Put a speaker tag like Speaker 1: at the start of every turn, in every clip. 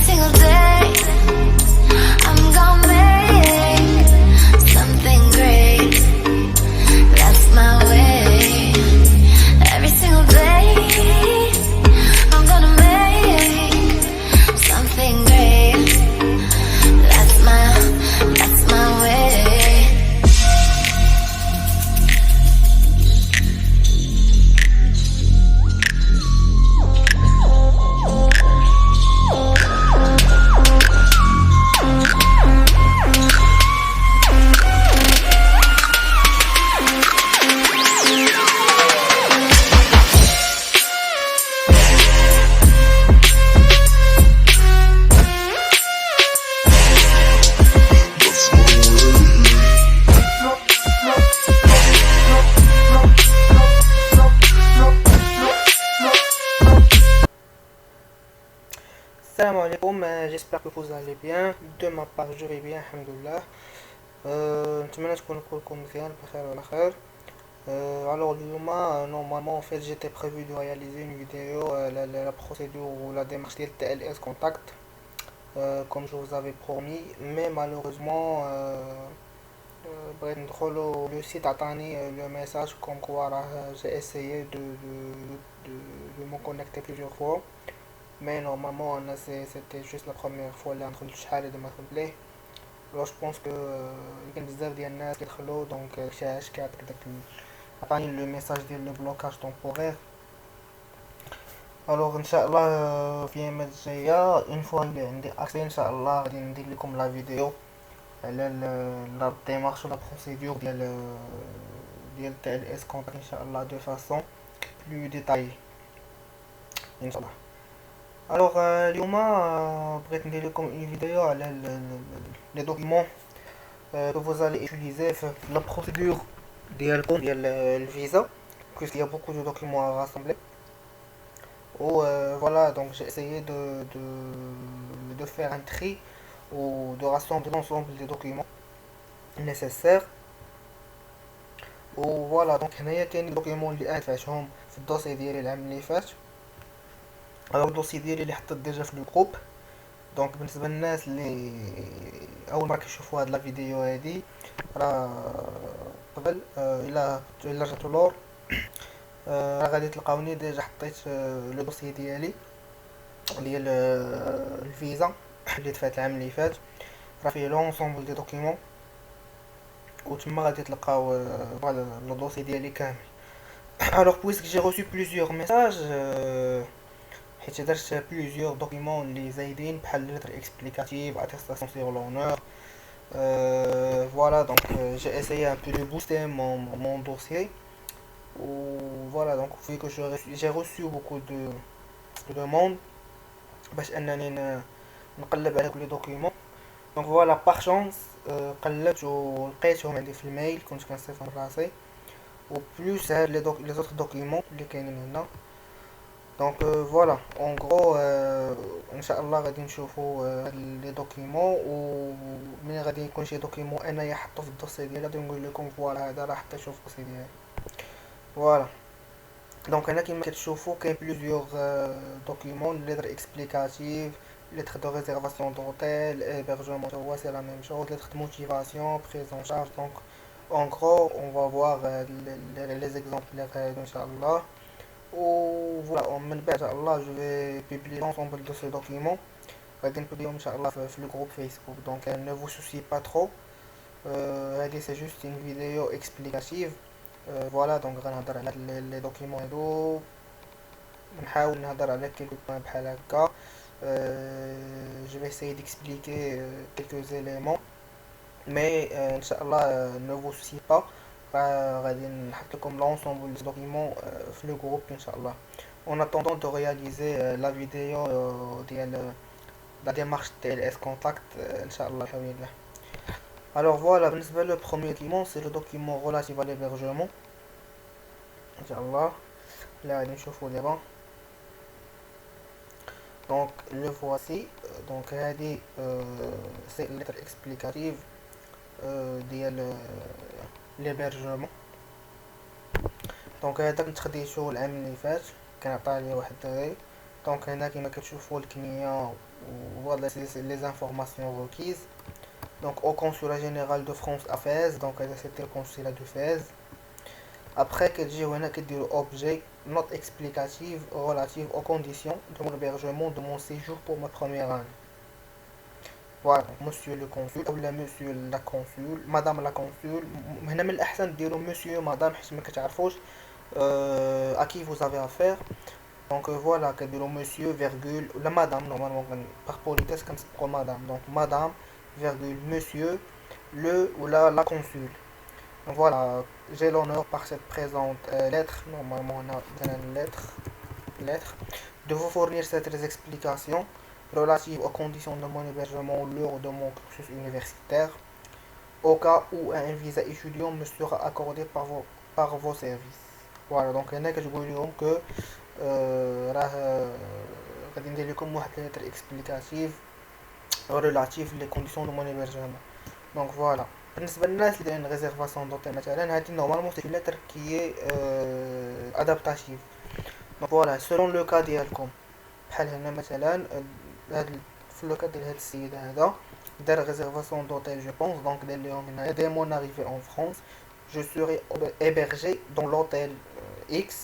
Speaker 1: single day I'm gonna make something great. That's my way. Every single day I'm gonna make something great. That's my way.
Speaker 2: Salam alaikum, j'espère que vous allez bien. De ma part, je vais bien, alhamdoulilah. نتمنى تكونوا كلكم مزيان بخير وعلى خير. Alors اليوم normalement en fait j'étais prévu de réaliser une vidéo la procédure ou la démarche ديال TLS Contact comme je vous avais promis, mais malheureusement بغيت ندخلو le site عطاني le message comme quoi j'ai essayé de me connecter plusieurs fois. Mais normalement c'était juste la première fois اللي ندخل شحال هذا ما دخلت ليه. Alors je pense que كاين بزاف ديال الناس كيدخلوا دونك علاش كيعطيك داك عطاني لو ميساج ديال لو بلوكاج طومبورير. الوغ ان شاء الله في الايامات الجايه اون فوا اللي عندي اكسي ان شاء الله غادي ندير لكم لا فيديو على لا ديمارش ولا بروسيدور ديال تاع الاس كونتاكت ان شاء الله دو فاسون بلو ديتاي ان شاء الله. Alors اليوم بغيت ندير لكم une vidéo على les documents que vous allez utiliser في la procédure ديالكم ديال الفيزا puisqu'il y a beaucoup de documents à rassembler. Ou voilà, donc j'ai essayé de faire un tri ou de rassembler l'ensemble des documents nécessaires. و voilà donc هنايا كاين الدوكيومون اللي ادفعتهم في الدوسي ديالي العام اللي فات. alors الدوسي ديالي اللي حطيت ديجا في الجروب. دونك بالنسبه للناس اللي اول مره كيشوفوا هاد لا فيديو هادي راه قبل الا رجعتوا لور راه غادي تلقاوني ديجا حطيت لو دوسي ديالي ديال الفيزا اللي دفعت العام اللي فات. راه فيه لونسومبل دي دوكيومون وتما غادي تلقاو فوالا لو دوسي ديالي كامل. alors puisque j'ai reçu plusieurs messages حيت درت plusieurs documents اللي زايدين بحال lettre explicative attestation sur l'honneur. Voilà donc j'ai essayé un peu de booster mon dossier. Ou voilà donc vu que j'ai reçu beaucoup de demandes باش انني نقلب على كل دوكيومون. دونك فوالا باغ شونس قلبت ولقيتهم عندي في الميل كنت كنصيفهم راسي و بلوس هاد لي زوطر دوكيومون اللي كاينين هنا. دونك فوالا اون غرو ان شاء الله غادي نشوفوا هاد لي دوكيومون و ملي غادي يكون شي دوكيومون انايا حطو في الدوسي ديالي غادي نقول لكم فوالا هذا راه حطيتو في الدوسي ديالي. فوالا دونك هنا كيما كتشوفوا كاين بلوزيور دوكيومون ليتر اكسبليكاتيف lettre de réservation d'hôtel, hébergement, c'est la même chose, lettre de motivation, prise en charge. Donc en gros on va voir les exemplaires Inch'Allah. Ou voilà, من بعد Allah je vais publier l'ensemble de ces documents غادي نبوبليهم ان شاء الله في الجروب فيسبوك. donc ne vous souciez pas trop. هذه c'est juste une vidéo explicative. فوالا دونك غنهضر على لي دوكيومون هادو نحاول نهضر على كلكو بوين بحال هكا. je vais essayer d'expliquer quelques éléments mais inchallah ne vous souciez pas. غادي نحط لكم l'ensemble des documents في le groupe inchallah. en attendant de réaliser la vidéo ديال la démarche TLS Contact inchallah alhamdulillah. alors voilà بالنسبة le premier document c'est le document relatif à l'hébergement inchallah. là غادي نشوفوا دابا donc le voici. donc هذه c'est une lettre explicative ديال l'hébergement. donc هذا كنت خديتو العام اللي فات كان عطاني واحد الدري. donc هنا كما كتشوفوا الكميه Voilà c'est les informations requises. Donc au consulat général de France à Fès, donc c'était le consulat de Fès. Après كتجيو هنا كديروا objet note explicative relative aux conditions de mon hébergement de mon séjour pour ma première année. Voilà, monsieur le consul ou la monsieur la consul, madame la consul. هنا من الأحسن ديروا monsieur madame حيت ما كتعرفوش à qui vous avez affaire. Donc voilà, كديروا monsieur virgule ou la madame normalement par politesse كنسبقوا madame. Donc madame virgule monsieur le ou la consul. Voilà, j'ai l'honneur par cette présente lettre, normalement on a bien une lettre, de vous fournir certaines explications relatives aux conditions de mon hébergement lors de mon cursus universitaire, au cas où un visa étudiant me sera accordé par vos services. Voilà, donc هنا كتقول لهم que راه غادي ندير لكم واحد lettre explicative relative les conditions de mon hébergement. Donc voilà. بالنسبه للناس اللي دايرين ريزيرفاسيون دوطيل مثلا هادي نورمالمون سي لتر كي ادابتاتيف. دونك فوالا سولون لو كا ديالكم بحال هنا مثلا هاد في لو كا ديال هاد السيد هذا دار ريزيرفاسيون دوطيل جو بونس دونك دار ليهم هنايا dès mon arrivée en France je serai hébergé dans l'hôtel X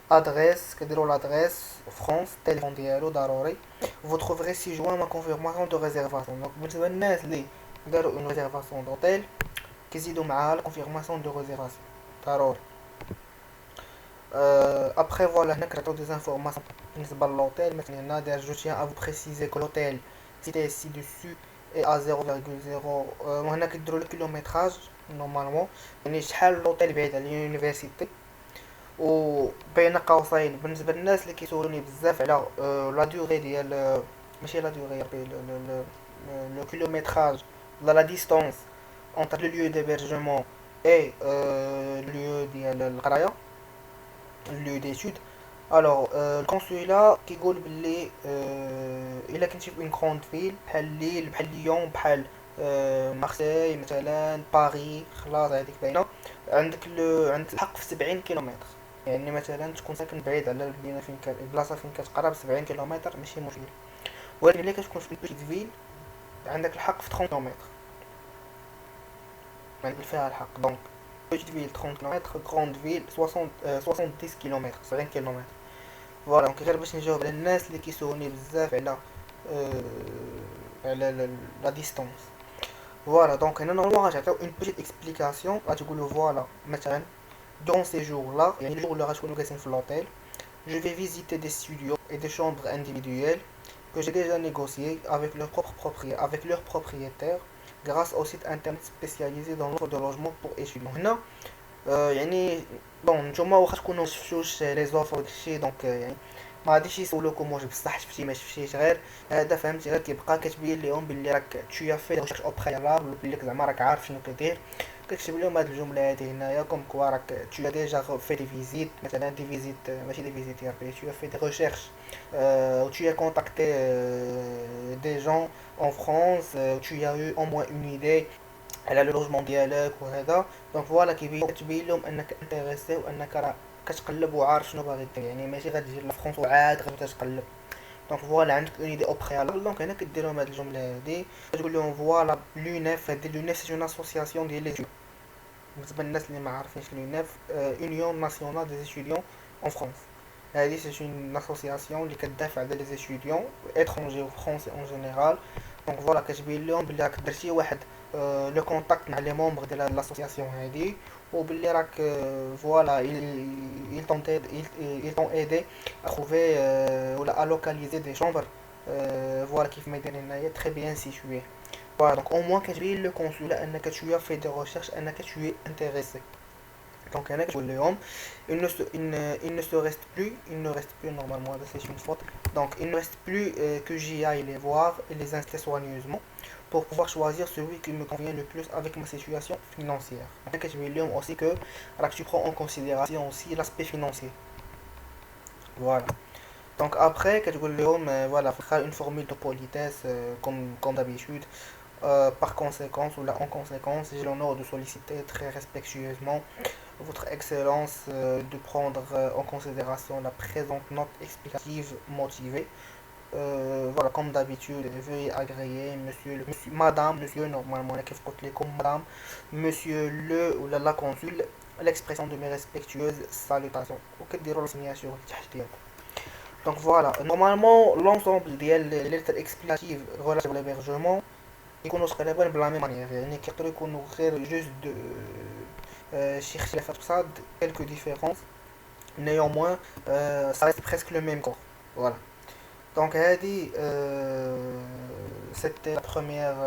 Speaker 2: adresse كديروا l'adresse France téléphone ديالو ضروري. vous trouverez ci-joint ma confirmation de réservation. دونك بالنسبه للناس اللي داروا une réservation d'hôtel كيزيدوا معاها la confirmation de réservation ضروري. après voilà هنا كنعطيو des informations بالنسبه للهوتيل. مثلا هنا داير je tiens à vous préciser que l'hôtel cité ci-dessus est à 0,0 وهنا كيديروا لو كيلومتراج نورمالمون يعني شحال لوطيل بعيد على اليونيفرسيتي. وبين قوسين بالنسبه للناس اللي كيسولوني بزاف على لا ديوري ديال ماشي لا ديوري le kilométrage, la distance entre le lieu d'hébergement et le lieu le lieu d'études. Alors, le consulat qui يقول باللي إلا كنتي في une grande ville بحال ليل بحال ليون بحال مارسيل مثلا باريس خلاص هذيك باينه عندك عندك الحق في 70 كيلومتر. يعني مثلا تكون ساكن بعيد على المدينه فين البلاصه فين كتقرب 70 كيلومتر ماشي مشكل. ولكن ملي كتكون في بيتيت فيل عندك الحق في 30 كيلومتر عندك فيها الحق. دونك بيتيت فيل 30 كيلومتر غروند فيل 70 كيلومتر 70 كيلومتر. فوالا دونك غير باش نجاوب على الناس اللي كيسولوني بزاف على لا ديستونس. فوالا دونك هنا نورمالمون غتعطيو اون بيتيت اكسبليكاسيون غتقولوا فوالا مثلا durant ces jours-là يعني الجور اللي غتكونوا جالسين في l'hôtel je vais visiter des studios et des chambres individuelles que j'ai déjà négocié avec leurs propriétaires grâce au site internet spécialisé dans l'offre de logement pour étudiants. هنا يعني بون نتوما واخا تكونوا مشفتوش لي زوفر داكشي دونك يعني ما غاديش يسولوكم واش بصح شفتي ما شفتيش. غير هذا فهمتي غير كيبقى كتبين لهم باللي راك tu as fait des recherches au préalable باللي زعما راك عارف شنو كدير. كتكتب لهم هاد الجمله هادي هنايا كوم كوا راك tu as déjà fait des visites مثلا des visites ماشي des visites يا ربي tu as fait des recherches où tu as contacté des gens en France où tu as eu au moins une idée على لو لوجمون ديالك وهذا. دونك فوالا كتبين لهم انك انتريسي وانك راه كتقلب وعارف شنو باغي دير يعني ماشي غتجي لفرنسا وعاد غتبدا تقلب. دونك فوالا عندك اون ايدي او بريالابل. دونك هنا كدير لهم هاد الجمله هادي كتقول لهم فوالا لونيف. هادي لونيف سي اون اسوسياسيون ديال لي بالنسبه للناس اللي ما عارفينش لونيف اونيون ناسيونال دي ستوديون اون فرانس. هادي سي اون اسوسياسيون اللي كتدافع على لي ستوديون اترونجي و فرونسي اون جينيرال. دونك فوالا كتبين لهم بلي راك درتي واحد لو كونتاكت مع لي مونبر ديال هاد لاسوسياسيون هادي وباللي راك فوالا ils t'ont aidé à trouver ولا à localiser des chambres فوالا كيف ما يدير هنايا très bien situé. Voilà donc au moins كتبين لو كونسولا انك tu as fait des recherches انك tu es intéressé. Donc هنا كتقول لهم il ne reste plus normalement c'est une faute. Donc il ne reste plus que j'y aille les voir et les installer soigneusement pour pouvoir choisir celui qui me convient le plus avec ma situation financière. Donc كتبين لهم aussi que tu prends en considération aussi l'aspect financier. Voilà. Donc après كتقول لهم voilà faire une formule de politesse comme d'habitude. Par conséquence ou là en conséquence j'ai l'honneur de solliciter très respectueusement votre excellence de prendre en considération la présente note explicative motivée Voilà, comme d'habitude, veuillez agréer monsieur, madame, monsieur, normalement, كيف قلت لكم madame, monsieur le ou la consul, l'expression de mes respectueuses salutations. وكديروا signature تحت ديالكم. Donc voilà, normalement, l'ensemble des lettres explicatives relatives à l'hébergement يكونوا تقريبا بلا ميم مانيير، يعني كيقدروا يكونوا غير جوج دو شي اختلافات بساط quelques différences. Néanmoins, ça reste presque le même corps. Voilà. Donc, هذه c'était la première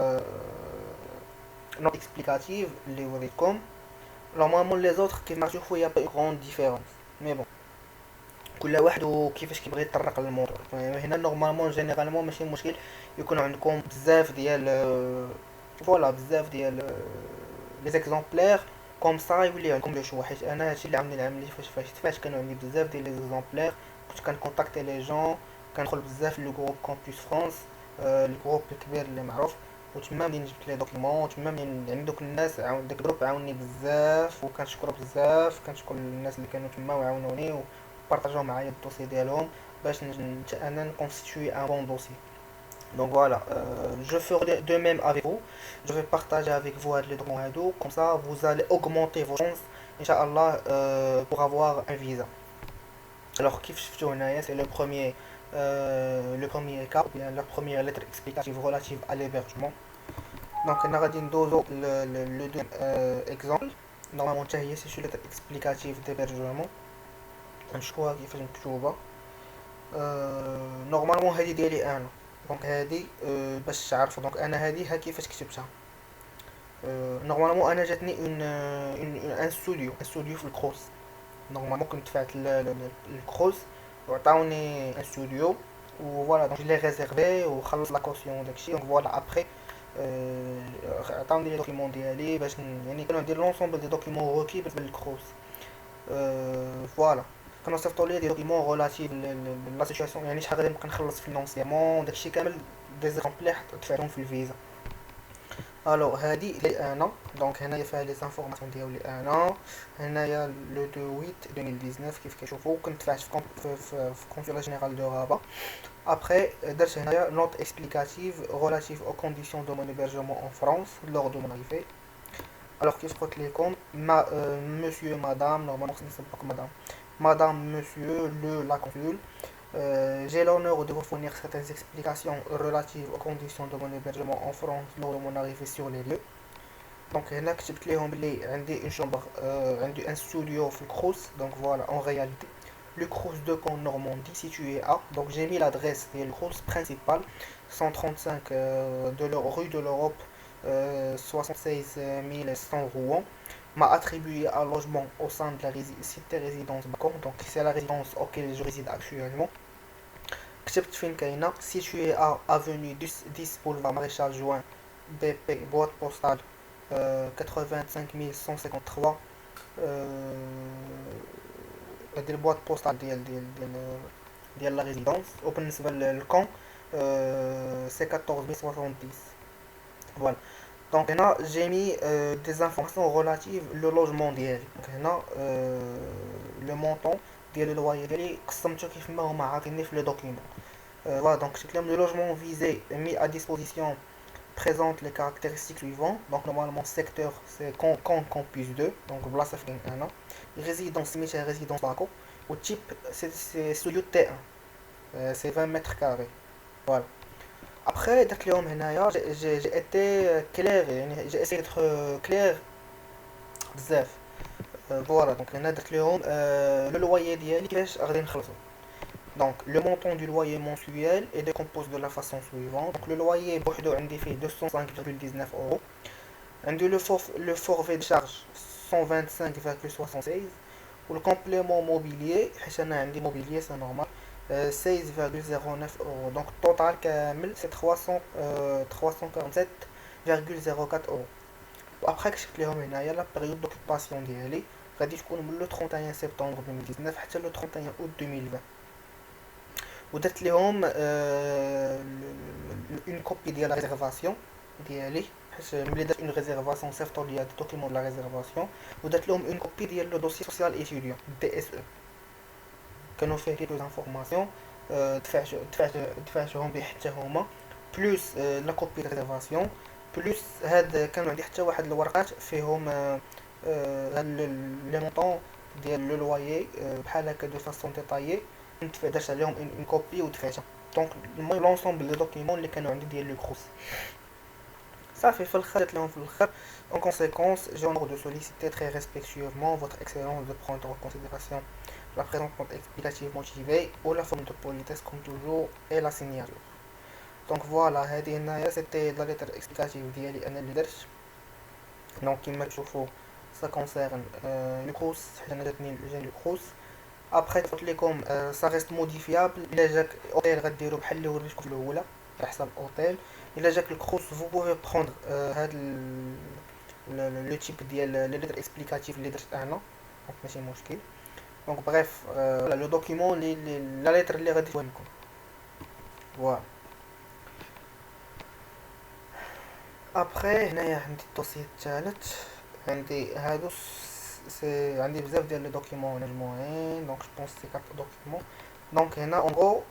Speaker 2: note explicative اللي وريتكم. Normalement les autres كيف ما تشوفوا il y a pas une grande différence. Mais bon. كل واحد وكيفاش كيبغي يطرق للموضوع. هنا نورمالمون جينيرالمون ماشي مشكل يكون عندكم بزاف ديال فوالا بزاف ديال لي زيكزامبلير كوم سا يولي عندكم لو شوا، حيت انا هادشي اللي عملني العام اللي فاش كانوا عندي بزاف ديال لي زيكزامبلير كنت كنكونتاكتي لي جون، كندخل بزاف لو جروب كامبوس فرانس، الجروب الكبير اللي معروف، وتما منين جبت لي دوكيومون تما منين يعني دوك الناس داك الجروب عاوني بزاف وكنشكر بزاف، كنشكر الناس اللي كانوا تما وعاونوني وبارطاجاو معايا الدوسي ديالهم باش انا نكونستيتوي ان بون دوسي. Donc voilà, je ferai de même avec vous. Je vais partager avec vous les documents. Comme ça, vous allez augmenter vos chances, Inch'Allah, pour avoir un visa. Alors, kif شفتوا هنايا, c'est le premier cas, ou bien la première lettre explicative relative à l'hébergement. Donc, on a le deuxième exemple. Normalement, c'est une lettre explicative d'hébergement. نشوفوها كيفاش مكتوبة. نورمالمون هذه ديالي انا، دونك هذه باش تعرفوا، دونك انا هذه ها كيفاش كتبتها. نورمالمون انا جاتني ان ستوديو في الكروس. نورمالمون كنت دفعت الكروس وعطاوني ان ستوديو وفوالا، دونك لي ريزيرفي وخلص لا كوسيون داكشي. دونك فوالا ابري عطاوني لي دوكيومون ديالي باش يعني كانوا عندي لونسومبل دي دوكيومون روكي بالكروس. فوالا كانوا صيفطوا لي دي دوكيومون ريلاتيف لا سيتوياسيون، يعني شحال غادي نبقى نخلص فينونسيامون داكشي كامل، دي زيكومبلير دفعتهم في الفيزا. الوغ هادي لي انا، دونك هنايا فيها لي زانفورماسيون ديالي انا. هنايا لو 2/8/2019 كيف كتشوفوا كنت دفعت في كونسولا جينيرال دو رابا. ابري درت هنايا نوت اكسبليكاتيف ريلاتيف او كونديسيون دو مون hébergement en France lors de mon arrivée. Alors كيف قلت لكم monsieur madame، normalement ce n'est pas madame. Madame, monsieur, la consul, j'ai l'honneur de vous fournir certaines explications relatives aux conditions de mon hébergement en France lors de mon arrivée sur les lieux. Donc, هنا كتبت لهم بلي عندي une chambre, عندي un studio في الكروس. Donc voilà, en réalité, le Crous de Caen Normandie situé à. Donc j'ai mis l'adresse du Crous principal, 135 rue de l'Europe, 76 100 Rouen. M'a attribué un logement au sein de la cité résidence Bacon, donc c'est la résidence auquel je réside actuellement. كتبت فين كاينة، situé à avenue 10 boulevard Maréchal Juin BP boîte postale 85153. هادي البواط بوستال ديال لا ريزيدونس. وبالنسبة للكون سي 14070. فوالا. Donc هنا j'ai mis des informations relatives le logement ديالي. Donc هنا le montant ديال الواي ديالي قسمته كيف ما هما عاطيني في لي دوكيومون. Voilà, donc c'est clair, le logement visé mis à disposition présente les caractéristiques suivantes. Donc normalement secteur c'est campus 2, donc place fait un an. Résidence c'est résidence Baco. Au type c'est studio T1, c'est 20 mètres carrés. Voilà. Après درت لهم هنايا j'ai été clair، يعني j'ai essayé d'être clair بزاف. Voilà, donc هنا درت لهم le loyer ديالي كيفاش غادي نخلصو. Donc le montant du loyer mensuel est décomposé de la façon suivante. Donc le loyer بوحدو عندي فيه 205,19 euros. عندي le forfait de charge 125,76. Le complément mobilier حيت انا عندي mobilier c'est normal 16,09 euros. Donc total كامل c'est 347,04 euros. Après كتبت لهم هنايا la période d'occupation ديالي غادي تكون من le 31 septembre 2019 حتى le 31 août 2020. ودرت لهم une copie ديال la réservation ديالي حيت ملي درت une réservation صيفطوا لي هاد الدوكيمون de la réservation. ودرت لهم une copie ديال le dossier social étudiant DSE. كانوا فيه quelques informations دفعتهم به حتى هما بلوس لا كوبي دو ريزيرفاسيون بلوس هاد كانوا عندي حتى واحد الورقات فيهم هاد لي مونطون ديال لو لوايي بحال هكا دو فاسون ديطايي درت عليهم اون كوبي ودفعتها دونك المهم لونسومبل لي دوكيمون اللي كانوا عندي ديال لو كروس صافي في الاخر قلت لهم في الاخر en conséquence j'ai l'honneur de solliciter très respectueusement votre excellence de prendre en considération la présente note explicative motivée ou la forme de politesse comme toujours et la signature donc voilà هذه هنايا c'était la lettre explicative ديالي انا اللي درت دونك كيما تشوفوا ça concerne le كروس حيت انا جاتني لو كروس ابخي قلت لكم ça reste modifiable الا جاك اوتيل غديروا بحال اللي وريتكم في الاولى على حساب اوتيل الا جاك الكروس vous pouvez prendre هاد لو تيب ديال لي ليتر اكسبليكاتيف اللي درت انا دونك ماشي مشكل دونك بريف لو دوكيمون لا ليتر اللي غادي توريكم فوالا ابخي هنايا عندي الدوسي الثالث عندي هادو عندي بزاف ديال لي دوكيمون مجموعين دونك جو بونس سي 4 دوكيمون دونك هنا اون غو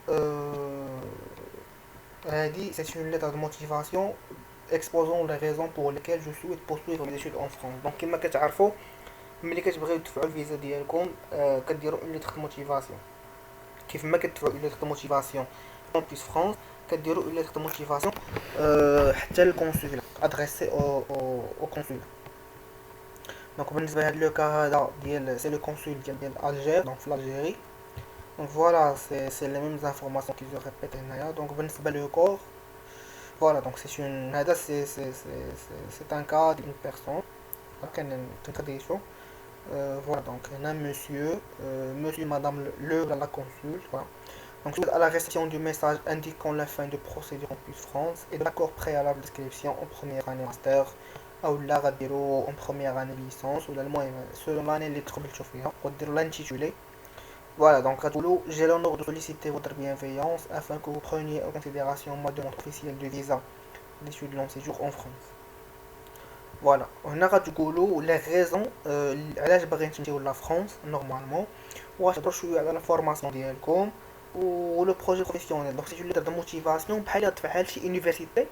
Speaker 2: هادي سي une lettre de motivation exposant les raisons pour lesquelles je souhaite poursuivre mes études en France donc كما كتعرفوا ملي كتبغيو تدفعوا الفيزا ديالكم كديروا une lettre de motivation كيف ما كتدفعوا une lettre de motivation en plus France كديروا une lettre de motivation حتى للكونسول adressée au consul donc بالنسبه لهاد لو كا هذا ديال سي لو كونسول ديال الجير دونك في الجيري donc voilà c'est les mêmes informations qui se répètent هنايا donc بالنسبه لو كور voilà donc c'est une هذا c'est un cas d'une personne كان تنتديشو voilà donc هنا monsieur madame le la consul voilà donc suite à la réception du message indiquant la fin de procédure en plus France et de l'accord préalable d'inscription en première année master او لا غديروا en première année licence ولا المهم selon l'année اللي تقبلتوا فيها وديروا l'intitulé voilà donc غتقولوا j'ai l'honneur de solliciter votre bienveillance afin que vous preniez en considération ma demande officielle de visa d'études de long séjour en France voilà هنا غتقولوا les raisons علاش باغيين تمشيو لا فرنسا نورمالمون وغتهضروا شويه على لا فورماسيون ديالكم و لو بروجي بروفيسيونيل دونك سي ليتر دو موتيفاسيون بحال غتدفعها لشي يونيفرسيتي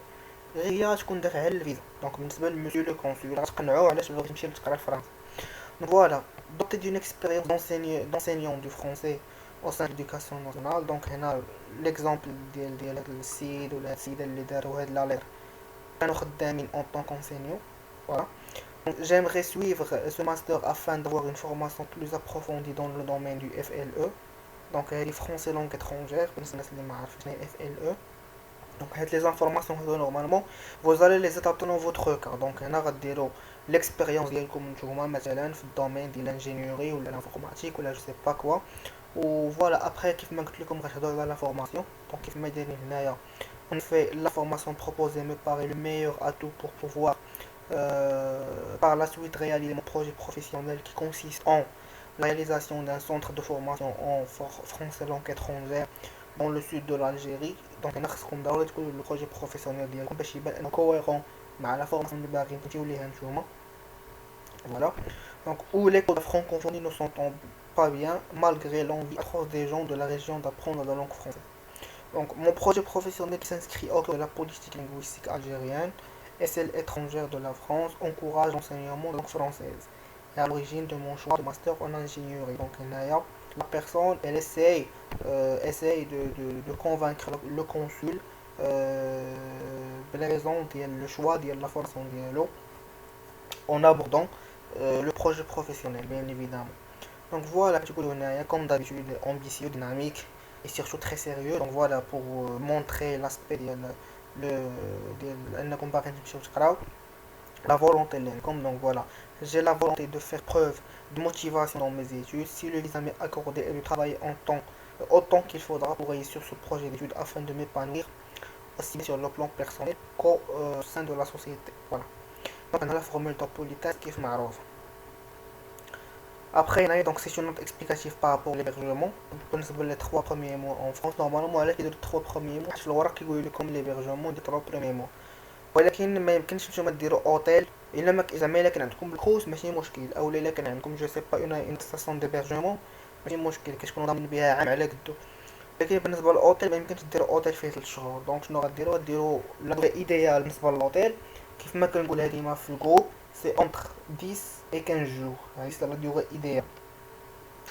Speaker 2: هي غتكون دافعها للفيزا دونك بالنسبه لمسيو لو كونسول غتقنعوه علاش باغي تمشي لتقرا لفرنسا donc voilà doté d'une expérience d'enseignant du français au sein de l'éducation nationale donc هنا l'exemple ديال هاد السيد ولا هاد السيده اللي داروا هاد لا لير كانوا خدامين en tant qu'enseignant voilà donc j'aimerais suivre ce master afin d'avoir une formation plus approfondie dans le domaine du FLE donc هادي français langue étrangère بالنسبه للناس اللي ما عارفين شنو هي FLE donc هاد les informations normalement vous allez les adapter dans votre cas donc هنا غديروا l'expérience ديالكم نتوما مثلا في الدومين ديال الانجينيوري ولا الانفورماتيك ولا جو سي با كوا و فوالا ابري كيف ما قلت لكم غتهضروا على لا فورماسيون دونك كيف ما دايرين هنايا on fait la formation proposée me paraît le meilleur atout pour pouvoir par la suite réaliser mon projet professionnel qui consiste en la réalisation d'un centre de formation en français langue étrangère dans le sud de l'Algérie donc انا خصكم ضروري تكونوا لو بروجي بروفيسيونيل ديالكم باش يبان انه كويرون مع لا فورماسيون اللي باغيين تمشيو ليها نتوما voilà donc où les cours de francophonie ne s'entendent pas bien malgré l'envie atroce des gens de la région d'apprendre la langue française donc mon projet professionnel qui s'inscrit au cœur de la politique linguistique algérienne et celle étrangère de la France encourage l'enseignement de langue française et à l'origine de mon choix de master en ingénierie donc la personne elle essaye de convaincre le consul بلا raison ديال le choix ديال la formation ديالو en abordant le projet professionnel bien évidemment donc voilà comme d'habitude ambitieux dynamique et surtout très sérieux donc voilà pour montrer l'aspect انكم باغيين تمشيو تقراو la volonté comme donc voilà j'ai la volonté de faire preuve de motivation dans mes études si le visa m'est accordé et de travailler autant qu'il faudra pour réussir ce projet d'études afin de m'épanouir aussi sur le plan personnel qu'au sein de la société voilà donc on a la formule de politesse qui est معروفة après donc c'est une note explicative par rapport à l'hébergement بالنسبة les 3 premiers mois en France normalement علاش كيديروا 3 premiers mois حيت الورق كيقول لكم l'hébergement دي 3 premiers mois ولكن ما يمكنش نتوما ديروا اوتيل الا زعما الا كان عندكم الكروس ماشي مشكل او الا كان عندكم جو سي با اون ستاسيون ديبرجمون ماشي مشكل كتكونوا ضامنين بها عام على قدو. لكن بالنسبه للاوتيل ما يمكنش ديروا اوتيل فيه 3 شهور. دونك شنو غديروا لا دوغي ايديال بالنسبه للاوتيل كيف ما كنقولها ديما في الجروب سي اونتر 10 et 15 jours. هذه سي لا دوغي ايديال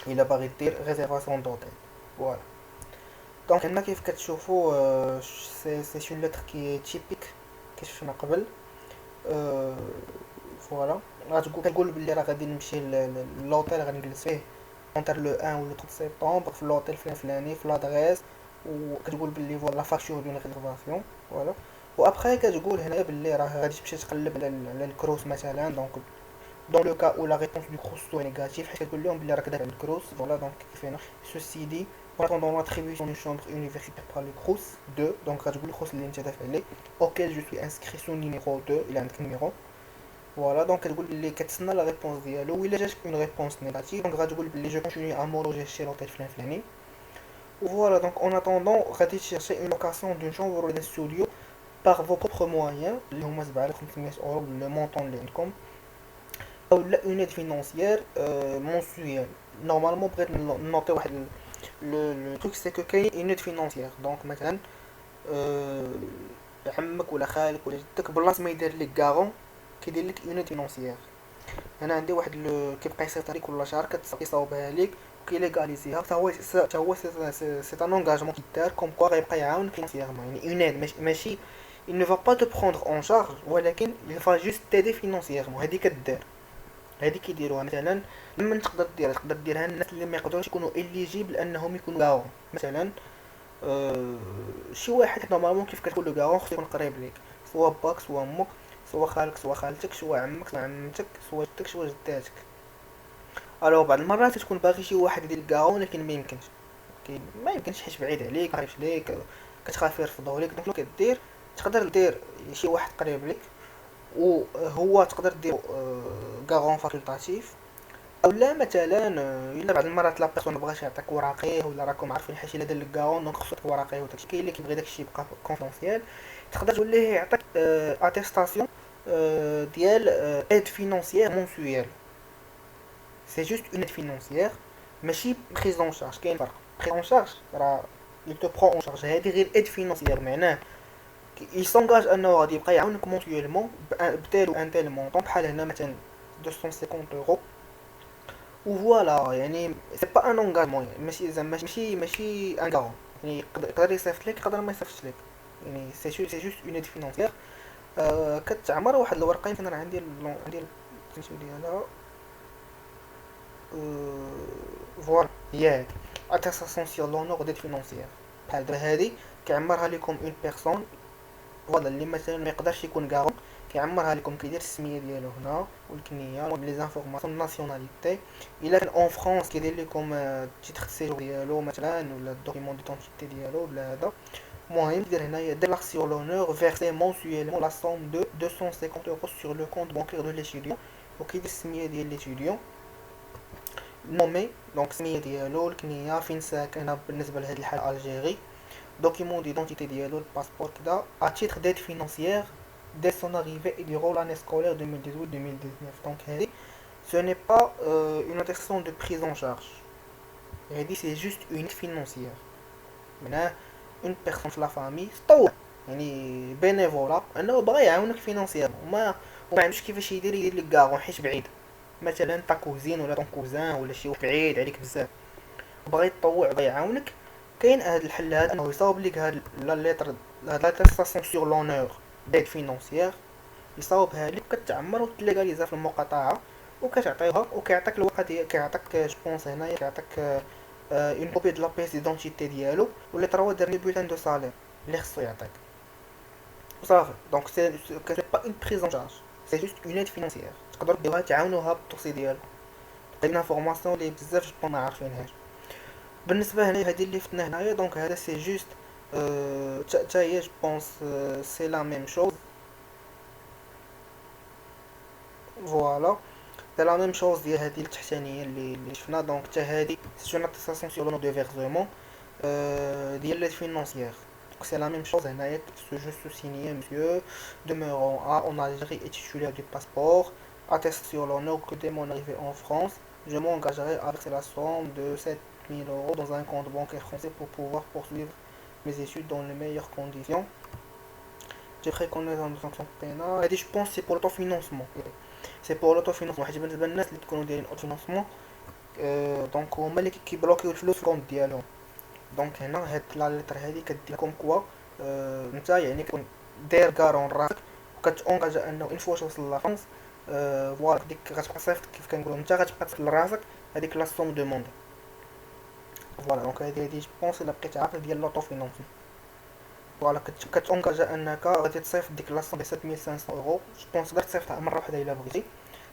Speaker 2: الا باغي دير ريزيرفاسيون دوتيل. فوالا دونك هنا كيف كتشوفوا سي اون لتر كي تيبيك كيف شفنا قبل. فوالا كتقول بلي راه غادي نمشي للوتيل غادي نجلس فيه اونتر لو 1 و لو 30 سبتمبر في لوتيل فلاني في لادريس، وكتقول بلي فوالا فاكتور ديال ريزيرفاسيون. فوالا وابخي كتقول هنا بلي راه غادي تمشي تقلب على الكروس مثلا. دونك دون لو كا او لا ريبونس دو كروس سو نيجاتيف حيت كتقول لهم بلي راك دافع الكروس. فوالا دونك كيف هنا سوسي دي pendant l'attribution d'une chambre universitaire par le CROUS 2. donc غتقول الخوص اللي انت دافع ليه auquel je suis inscrit sous numéro 2 الى عندك نيميرو. فوالا دونك كتقول بلي كتسنى لا ريبونس ديالو، وإلا جاتك اون ريبونس نيجاتيف دونك غتقول بلي جو كونتينيو ا مولوجي شي لوطيل فلاني. Voilà, donc en attendant, غادي chercher une location d'une chambre ou d'un studio par vos propres moyens اللي هما 7500 اورو le montant اللي عندكم، او لا une aide financière mensuelle. نورمالمون بغيت نوطي واحد لو truc c'est que كاين une aide financière. دونك مثلا عمك ولا خالك ولا جدك بلاص ما يدير لك كارون كيدير لك une aide financière. انا عندي واحد كيبقى يسيطر لك ولا شهر كيصاوبها لك كيليغاليزيها حتى هو سي ان انغاجمون كيدار كوم كوا غيبقى يعاونك فينانسييرمون. يعني اون ايد ماشي il ne va pas te prendre en charge ولكن il va juste t'aider financièrement. هذه كدار هذه كيديروها مثلا لما تقدر ديرها الناس اللي ما يقدروش يكونوا اليجيبل انهم يكونوا كارون. مثلا شي واحد نورمالمون كيف كتقول له كارون خصو يكون قريب ليك، سوا باك سوا امك سوا خالك سوا خالتك سوا عمك سوا عمتك سوا جدك سوا جداتك. الو بعض المرات تكون باغي شي واحد يدير كارون لكن ما يمكنش حيت بعيد عليك ما عارفش ليك كتخاف يرفضوه لك. دونك كدير تقدر دير شي واحد قريب لك وهو تقدر دير كارون فاكولتاتيف. اولا مثلا الا بعض المرات لا بيرسون بغاش يعطيك وراقيه ولا راكم عارفين حيت الا دار لك كارون دونك خصك وراقيه وداكشي كاين اللي كيبغي داكشي يبقى كونفيدونسيال تقدر تقول ليه يعطيك اتيستاسيون ديال ايد فينانسيير مونسويال. سي جوست اون ايد فينانسيير ماشي بريز اون شارج. كاين فرق. بريز اون شارج راه il te prend en charge. هذه غير ايد فينانسيير معناه il s'engage انه غادي يبقى يعاونك مونسيولمون بتال ان تيل مونطون بحال هنا مثلا 250 اورو. وفوالا يعني سي با ان انغاجمون ماشي زعما ماشي ان كارون. يعني يقدر يصيفط لك يقدر ما يصيفطش لك. يعني سي جوست اون ايد فينانسيير كتعمر واحد الورقه يمكن راه عندي السميتو ديالها فوالا هي هادي اتيستاسيون سيغ لونور ديت فينانسيير. بحال دابا هادي كيعمرها لكم اون بيرسون فوالا اللي مثلا ما يقدرش يكون كارون كيعمرها لكم كيدير السميه ديالو هنا والكنيه ولي زانفورماسيون ناسيوناليتي. الا كان اون فرانس كيدير لكم تيتر سيجور ديالو مثلا ولا الدوكيمون ديدونتيتي ديالو ولا هذا. المهم دير هنايا دير لاك سيغ لونور فيرسي مونسيولمون لا سوم دو 250 اورو سور لو كونت بانكير دو ليتيديون. وكيدير السميه ديال ليتيديون نومي دونك السميه ديالو الكنيه فين ساكن بالنسبه لهاد الحاله الجيري دوكيمون ديدونتيتي ديالو الباسبور كدا ا تيتر ديت فينانسيير dès son arrivée et durant l'année scolaire 2018-2019. Donc ce n'est pas une attestation de prise en charge. C'est juste une aide financière. Maintenant une personne de la famille تطوع يعني bénévolat انه بغى يعاونك فينانسيير وما عندوش كيفاش يدير لك كارون حيت بعيد مثلا تا كوزين ولا طون كوزان ولا شي واحد بعيد عليك بزاف بغى يتطوع بغى يعاونك. كاين هذا الحل هذا انه يصاوب لك هاد لا ليتر هاد لاتيستاسيون سور لونور ديت فينانسيير يصاوبها لك كتعمر وتليغاليزا في المقاطعه وكتعطيوها وكيعطيك الورقه ديال كيعطيك جو بونس هنايا كيعطيك اون كوبي دو لا بيس ديدونتيتي ديالو ولا 3 ديرني بولتان دو سالير اللي خصو يعطيك وصافي. دونك سي با اون بريز ان شارج سي جوست اون ايد فينانسيير تقدروا ديروها تعاونوها بالدوسي ديالكم. قلنا انفورماسيون اللي بزاف جبنا ما عارفينهاش. بالنسبه هنا هذه اللي فتنا هنايا دونك هذا سي جوست تا هي جو بونس سي لا ميم شوز. فوالا سي لا ميم شوز ديال هذه التحتانيه اللي شفنا. دونك حتى هذه سي اون اتيستاسيون سور لو دو فيرسمون ديال لي فينانسيير. C'est la même chose, ce juste signé, monsieur, demeurant en Algérie et titulaire du passeport, atteste sur l'honneur que dès mon arrivée en France, je m'engagerai à verser la somme de 7 000 € dans un compte bancaire français pour pouvoir poursuivre mes études dans les meilleures conditions. J'ai préconisé une sanction pénale. هادي je pense c'est pour l'autofinancement. C'est pour l'autofinancement حيت بالنسبة للناس اللي تكونوا دايرين autofinancement دونك هما اللي كيبلوكيو الفلوس في الكونت ديالهم. دونك هنا هاد لا ليتر هادي كدير كوم كوا نتا يعني كتكون داير كارون راسك وكتونجاجا انه اون فوا توصل لافرونس فوالا ديك غتبقى صيفط كيف كنقولوا نتا غتبقى تسول لراسك هذيك لا سوم دوموند. فوالا دونك هادي جو بونس الا بقيت عاقل ديال لوطوفينونسمون. فوالا كتونجاجا انك غادي تصيفط ديك لا سوم ديال 7500 €. جو بونس تقدر تصيفطها مره واحده الا بغيتي.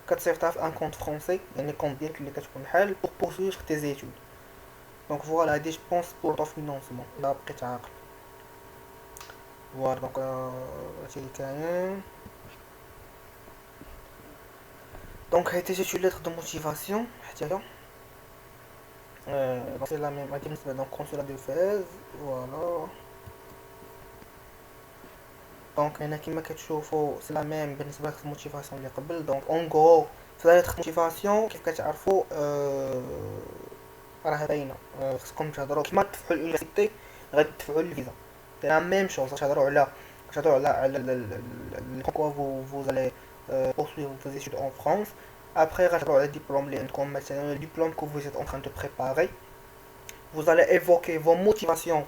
Speaker 2: كتصيفطها في ان كونت فرونسي يعني كونت ديالك اللي كتكون بحال بور بورسوير تي زيتود. دونك فوالا هادي جو بونس بور لوطوفينونسمون الا بقيت عاقل. فوالا دونك هادشي اللي كاين. Donc a été une lettre de motivation حتى هي donc c'est la même هادي بالنسبة donc consulat de Fès voilà. دونك هنا كيما كتشوفوا سي لا ميم بالنسبه لك الموتيفاسيون اللي قبل. دونك اون غرو في لا ليتر موتيفاسيون كيف كتعرفوا راه باينه. خصكم تهضروا كيما تدفعوا لليونيفرسيتي غادي تدفعوا للفيزا سي لا ميم شوز. تهضروا على كونكوا فو زالي poursuivre vos études en France. Après, le diplôme, le diplôme que vous êtes en train de préparer. Vous allez évoquer vos motivations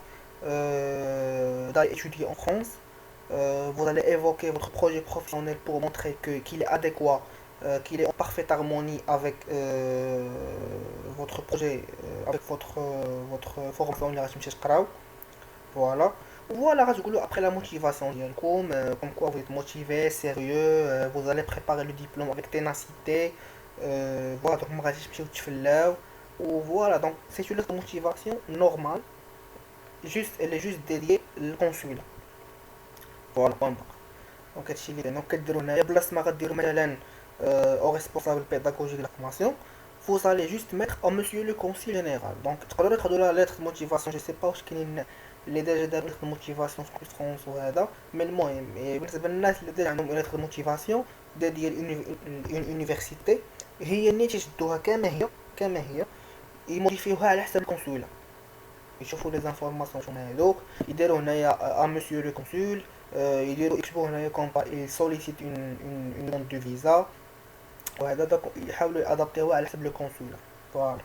Speaker 2: d'aller étudier en France. Vous allez évoquer votre projet professionnel pour montrer qu'il est adéquat, qu'il est en parfaite harmonie avec votre projet, avec votre formation. Voilà. Voilà, après la motivation, comme quoi vous êtes motivé, sérieux, vous allez préparer le diplôme avec ténacité. Voilà, donc voilà, donc c'est une motivation normale. Elle est juste dédiée au consulat. Voilà, donc au responsable pédagogique de la formation, vous allez juste mettre au monsieur le consul général. Donc, la lettre de motivation, je sais pas où اللي ديجا داروا لك الموتيفاسيون في فرنسا وهذا مي المهم بالنسبه للناس اللي ديجا عندهم ليتر موتيفاسيون ديال يونيفرسيتي هي اللي تيشدوها كما هي يموديفيوها على حسب الكونسولا. يشوفوا لي زانفورماسيون شنو هذوك يديروا هنايا ا مسيو لو كونسول يديروا يكتبوا هنايا كومبا سوليسيت اون دون دو فيزا وهذا داك يحاولوا يادابتيوها على حسب لو كونسولا. فوالا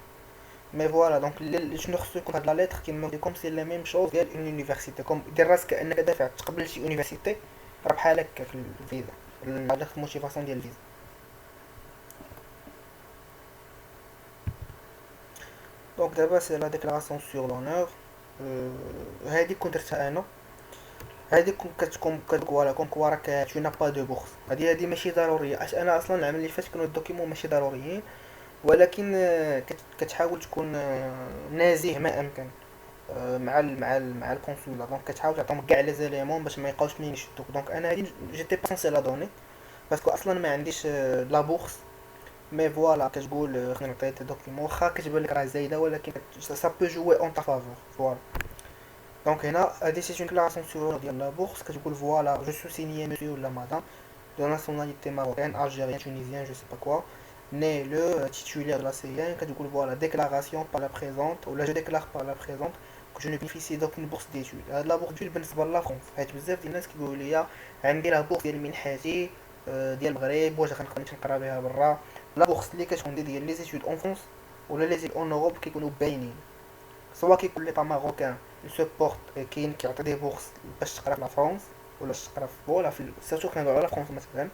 Speaker 2: مي فوالا دونك شنو خصو يكون هاد لا ليتر كيما قلت سي لا ميم شوز ديال اون يونيفرسيتي كوم دير راسك انك دافع تقبل شي يونيفرسيتي راه بحال هكا في الفيزا على الموتيفاسيون ديال الفيزا. دونك دابا سي لا ديكلاراسيون سور لونور هادي كنت درتها انا. هادي كتكون فوالا كونكوا راك تو نا با دو بورس. هادي ماشي ضروريه اش انا اصلا العام اللي فات كانوا الدوكيمون ماشي ضروريين ولكن كتحاول تكون نزيه ما امكن مع الكونسولا. دونك كتحاول تعطيهم كاع لي زيليمون باش ما يبقاوش منين يشدوك. دونك انا هادي جيتي با سونسي لا دوني باسكو اصلا ما عنديش لا بورس مي فوالا كتقول خلينا نعطي تي دوكيمون واخا كتبان لك راه زايده ولكن سا بو جوي اون تا فافور. فوالا دونك هنا هادي سي اون كلاسيون سور ديال لا بورس كتقول فوالا جو سو سينيي مسيو ولا مدام دو ناسيوناليتي ماروكان الجيريان تونيزيان جو سي با كوا né le titulaire de la CIN qui dit voilà déclaration par la présente ou là je déclare par la présente que je ne bénéficie d'aucune bourse d'études. La bourse d'études بالنسبه لا فرنسا حيت بزاف ديال الناس كيقولوا لي عندي لا بورس ديال منحتي ديال المغرب واش غنقدر نقرا بها برا. لا بورس اللي كتكون ديال لي زيتود اون فرنسا ولا لي زيتود اون اوروب كيكونوا باينين سواء كيكون لي ماروكان سبورت كاين كيعطي دي بورس باش تقرا في لا فرنسا ولا باش تقرا في فوالا في سيرتو كنهضروا على فرنسا مثلا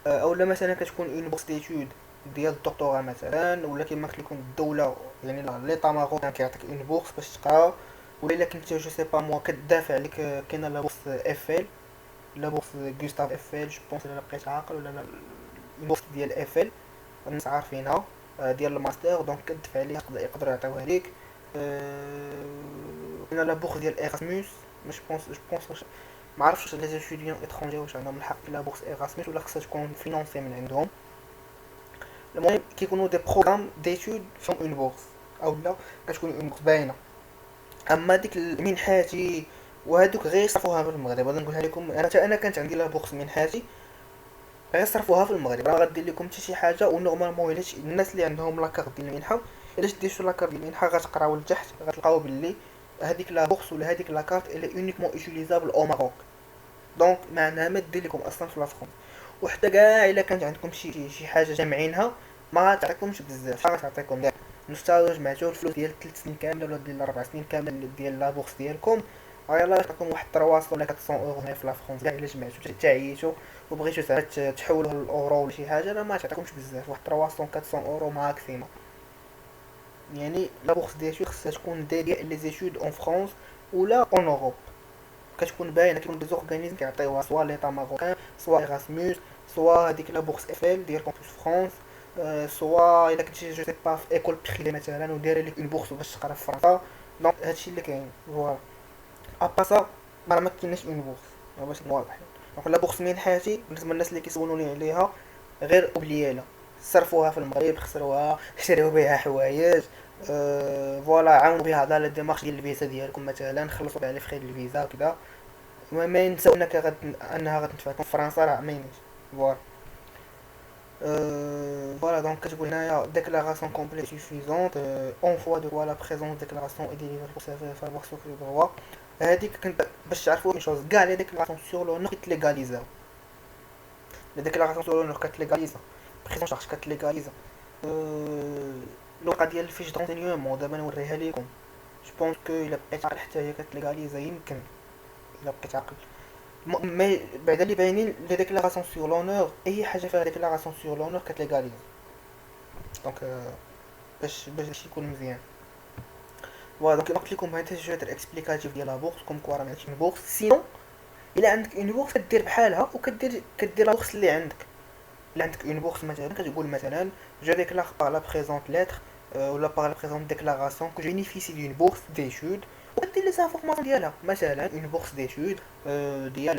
Speaker 2: اولا مثلا كتكون اون بورس ديتود ديال الدكتوراه مثلا ولا كيما قلت لكم الدوله يعني ليطا ماروكان كيعطيك اون بورس باش تقرا ولا الا كنت جو سي با موا كتدافع عليك كاينه لا بورس اف ال لا بورس غوستاف اف ال جو بونس الا بقيت عاقل ولا البورس ديال اف ال الناس عارفينها ديال الماستر دونك كتدفع عليها يقدروا يعطيوها ليك. كاينه لا بورس ديال ايراسموس مش بونس ما عرفتش لي ستوديون اترونجي واش عندهم الحق لا بورس ايراسموس ولا خصها تكون فينونسي من عندهم. المهم كيكونوا دي بروغرام ديتود فيهم اون بورس او لا كتكون اون بورس باينه. اما ديك المنحاتي وهذوك غير صافوها في المغرب. غادي نقولها لكم انا كانت عندي لا بورس منحاتي غير صرفوها في المغرب، راه غدير لكم حتى شي حاجه. ونورمالمون الا الناس اللي عندهم لاكارت ديال المنحه، الا شديتو لاكارت ديال المنحه غتقراو لتحت غتلقاو باللي هذيك لا بورس ولا هذيك لاكارت الا اونيكمون يوتيليزابل او ماروك، دونك معناها ما دير لكم اصلا في لا فرنسا. وحتى كاع الا كانت عندكم شي حاجه جامعينها ما غتعطيكمش بزاف، شحال غتعطيكم كاع نفترضوا جمعتوا الفلوس ديال 3 سنين كامله ولا ديال 4 سنين كامله ديال لا بورس ديالكم، يلاه غتعطيكم واحد 300 ولا 400 اورو هنا في لا فرنسا. كاع الا جمعتوا تعيتوا وبغيتو زعما تحولوها للاورو ولا شي حاجه راه ما تعطيكمش بزاف، واحد 300 400 اورو ماكسيموم. يعني لا بورس ديال خصها تكون ديديا لي زيتود اون فرانس ولا اون اوروب، كتكون باينه كيكون دي زورغانيزم كيعطيوها سوا ليطا ماروكان سوا ايراسموس سوا هذيك لا بورس اف ال ديال كونفوس فرانس، سوا الا كنتي جو سي با في ايكول بريفي مثلا ودايره لك اون بورس باش تقرا في فرنسا. دونك هادشي اللي كاين فوالا. ابا سا ما كايناش اون بورس باش نواضح. دونك لا بورس منحاتي بالنسبه للناس اللي كيسولوني عليها غير اوبليالا، صرفوها في المغرب، خسروها، شريو بها حوايج، فوالا عاونوا بها على لا ديمارش ديال الفيزا ديالكم مثلا، خلصوا بها لي فخي ديال الفيزا وكذا. ما ينساو انها غتنفعكم في فرنسا، راه ما ينيش فوالا. فوالا دونك كتقول هنايا déclaration complète suffisante اون فوا دو فوالا بريزون déclaration et délivrer pour savoir ce que le droit. هذيك كنت باش تعرفوا اون شوز كاع لي déclaration sur l'honneur كتليغاليزاو، لي déclaration sur l'honneur كتليغاليزا، بريزون شارج كتليغاليزا. اللوقه ديال الفيش دونسينيومون دابا نوريها لكم، جو بونس كو الا بقيت عاقل حتى هي كتليغاليزا يمكن الا بقيت عاقل. مي بعدا اللي باينين لي ديكلاراسيون سور لونور، اي حاجه فيها ديكلاراسيون سور لونور كتليغاليز. دونك باش هادشي يكون مزيان. فوالا دونك قلت لكم هاد الجوتر اكسبليكاتيف ديال لا بورس كوم كوا راه معندكش اون بورس. سينون الا عندك اون بورس كدير بحالها وكدير لا بورس اللي عندك. الا عندك اون بورس مثلا كتقول مثلا جو ديكلار بار لا بريزونت لتر ولا بار لا بريزونت ديكلاراسيون كو جينيفيسي دون بورس ديشود، ودير لي زانفورماسيون ديالها مثلا اون بورس ديشود ديال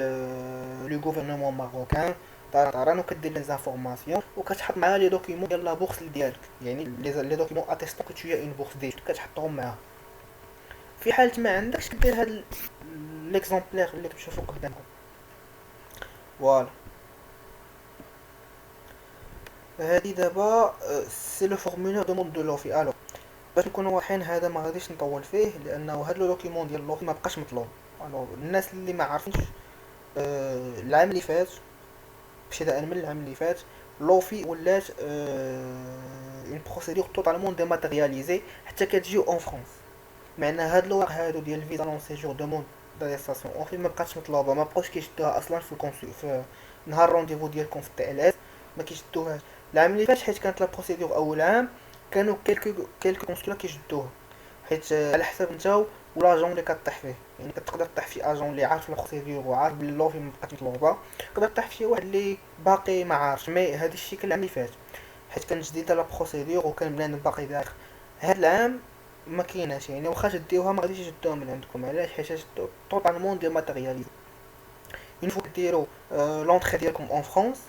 Speaker 2: لو غوفرنمون ماروكان طاران، وكدير لي زانفورماسيون وكتحط معاها لي دوكيمون ديال لا بورس ديالك، يعني لي دوكيمون اتيستون كو تشويه اون بورس ديشود كتحطهم معاها. في حالة ما عندكش كدير هاد ليكزومبلير اللي كتشوفو قدامكم فوالا. هادي دابا سي لو فورمولير دوموند دو لوفي. الو باش نكونوا واضحين هذا ما غاديش نطول فيه لانه هاد لو دوكيمون ديال لوفي ما بقاش مطلوب. الو الناس اللي ما عارفينش العام اللي فات ابتداء من العام اللي فات لوفي ولات اون بروسيدور توتالمون ديماتيرياليزي حتى كتجيو اون فرانس. معناها هاد الورق هادو ديال الفيزا لون سيجور دوموند داريستاسيون اون في ما بقاتش مطلوبه، ما بقاوش كيشدوها اصلا في الكونسول في نهار رونديفو ديالكم في التي ال اس ما كيشدوهاش. العام اللي فات حيت كانت لا بروسيدور اول عام كانوا كيلكو كونسولا كيشدوها، حيت على حسب نتا ولاجون اللي كطيح فيه. يعني كتقدر طيح في اجون اللي عارف لا بروسيدور وعارف بلي لوفي ما بقاتش مطلوبه، تقدر طيح في شي واحد اللي باقي ما عارفش. مي هذا الشيء كان العام اللي فات حيت كانت جديده لا بروسيدور وكان بنادم باقي داخل. هاد العام ما كايناش، يعني واخا تديوها ما غاديش يشدوها من عندكم. علاش؟ حيت توتالمون ديماتيرياليزي. اون فوا ديروا لونطري ديالكم اون فرانس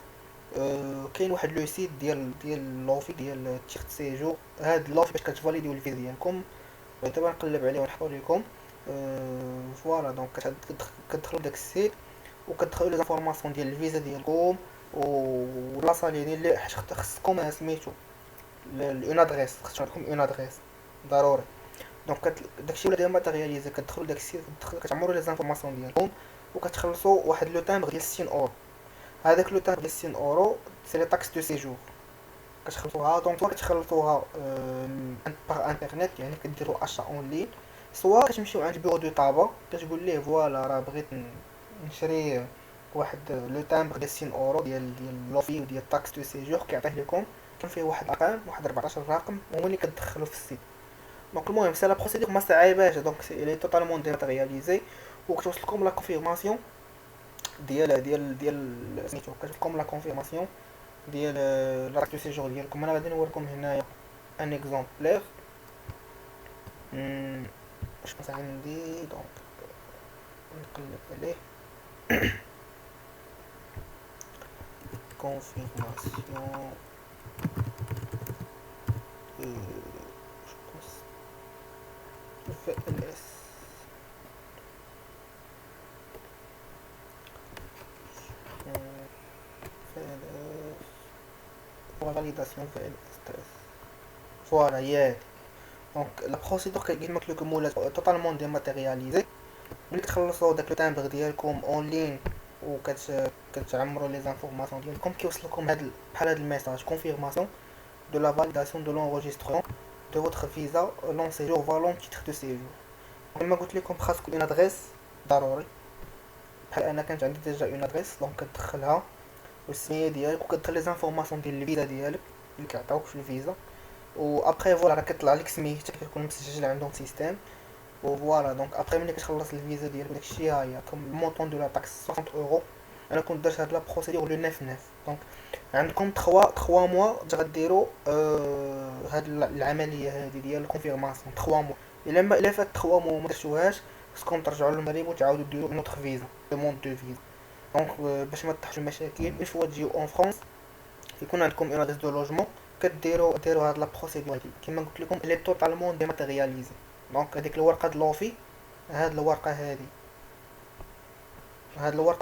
Speaker 2: كاين واحد لو سيت ديال لوفي ديال تيخت سيجور. هاد لوفي باش كتفاليديو الفيزا ديالكم دابا نقلب عليه ونحطو لكم فوالا. دونك كتدخلوا داك السيت وكتدخلوا لي زانفورماسيون ديال الفيزا ديالكم ولاصال يعني اللي خصكم سميتو اون ادريس، خصكم عندكم اون ادريس ضروري. دونك داكشي ولا ديماتيرياليزي كتدخلوا داك السيت كتعمروا لي زانفورماسيون ديالكم وكتخلصوا واحد لو تامبر ديال 60 اورو. هذاك لو تامبر ديال 60 اورو سي لي طاكس دو سيجور كتخلصوها. دونك سواء كتخلصوها باغ انترنت يعني كديروا اشا اون لين، سواء كتمشيو عند بيرو دو طابا كتقول ليه فوالا راه بغيت نشري واحد لو تامبر ديال 60 اورو ديال لوفي وديال طاكس دو سيجور، كيعطيه لكم كان فيه واحد الارقام واحد 14 رقم هما اللي كتدخلوا في السيت. دونك المهم سي لا بروسيدور ما صعيباش. دونك سي لي توتالمون ديماتيرياليزي وكتوصلكم لا كونفيرماسيون ديال سميتو كتوصلكم لا كونفيرماسيون ديال لا دو سيجور ديالكم. انا غادي نوريكم هنايا ان اكزومبلير واش مثلا عندي. دونك نقلب عليه confirmation VLS VLS validation VLSTS. فوالا هي هادي. دونك لا بروسيدور كيما قلت لكم ولات توتالمون ديماتيرياليزي. ملي كتخلصوا داك لو تامبر ديالكم اون لين و كتعمروا لي زانفورماسيون ديالكم كيوصلكم بحال هاد الميساج كونفيرماسيون de la validation de l'enregistrement de votre visa long séjour valon titre de séjour. كما قلت لكم خاصكم اون ادريس ضروري، بحال انا كانت عندي ديجا اون ادريس دونك كتدخلها والسميه ديالك وكتدخل لي زانفورماسيون ديال الفيزا ديالك اللي كيعطيوك في الفيزا، و ابري فوالا راه كطلع لك سميتك كتكون مسجل عندهم سيستيم. و فوالا دونك ابري ملي كتخلص الفيزا ديالك داكشي ها هي كوم المونطون دو لا تاكس 60 اورو. انا كنت درت هاد لا بروسيدور لو 9 دونك عندكم 3 موا غديروا هاد العمليه هذه ديال الكونفيرماسيون 3 موا. الا فات 3 موا ما درتوهاش خصكم ترجعوا للمغرب وتعاودوا ديروا اون اوتر فيزا دوموند دو فيزا. دونك باش ما تطيحوش المشاكل اون فوا تجيو اون فرانس يكون عندكم اون ادريس دو لوجمون كديروا هاد لا بروسيدور كيما قلت لكم لي توتالمون ديماتيرياليزي. دونك هذيك الورقه د لوفي، هاد الورقه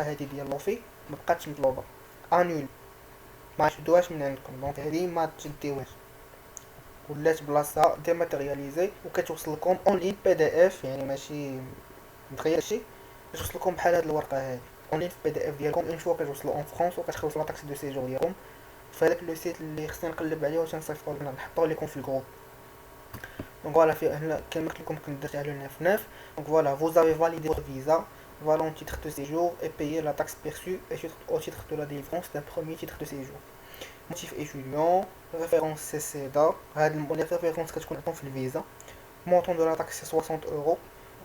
Speaker 2: هذه ديال لوفي ما بقاتش مطلوبه انول ما تشدوهاش من عندكم. دونك هذه ما تشديوهاش ولات بلاصه ديماتيرياليزي وكتوصل لكم اون لين بي دي اف، يعني ماشي متخيل شي كتوصل لكم بحال هاد الورقه هذه اون لين في بي دي اف ديالكم اون فوا كتوصلوا اون فرانس وكتخلصوا لا تاكسي دو سيجور ديالكم في هذاك لو سيت اللي خصني نقلب عليه واش نصيفطو لنا نحطوه لكم في الجروب. دونك فوالا في هنا كما قلت لكم كنت درت على 9 دونك فوالا vous avez validé votre visa valant titre de séjour et payé la taxe perçue au titre de la délivrance d'un premier titre de séjour. Motif étudiant, référence CCDA, هاد les références كتكون عندكم في الفيزا. montant de la taxe c'est 60 euros.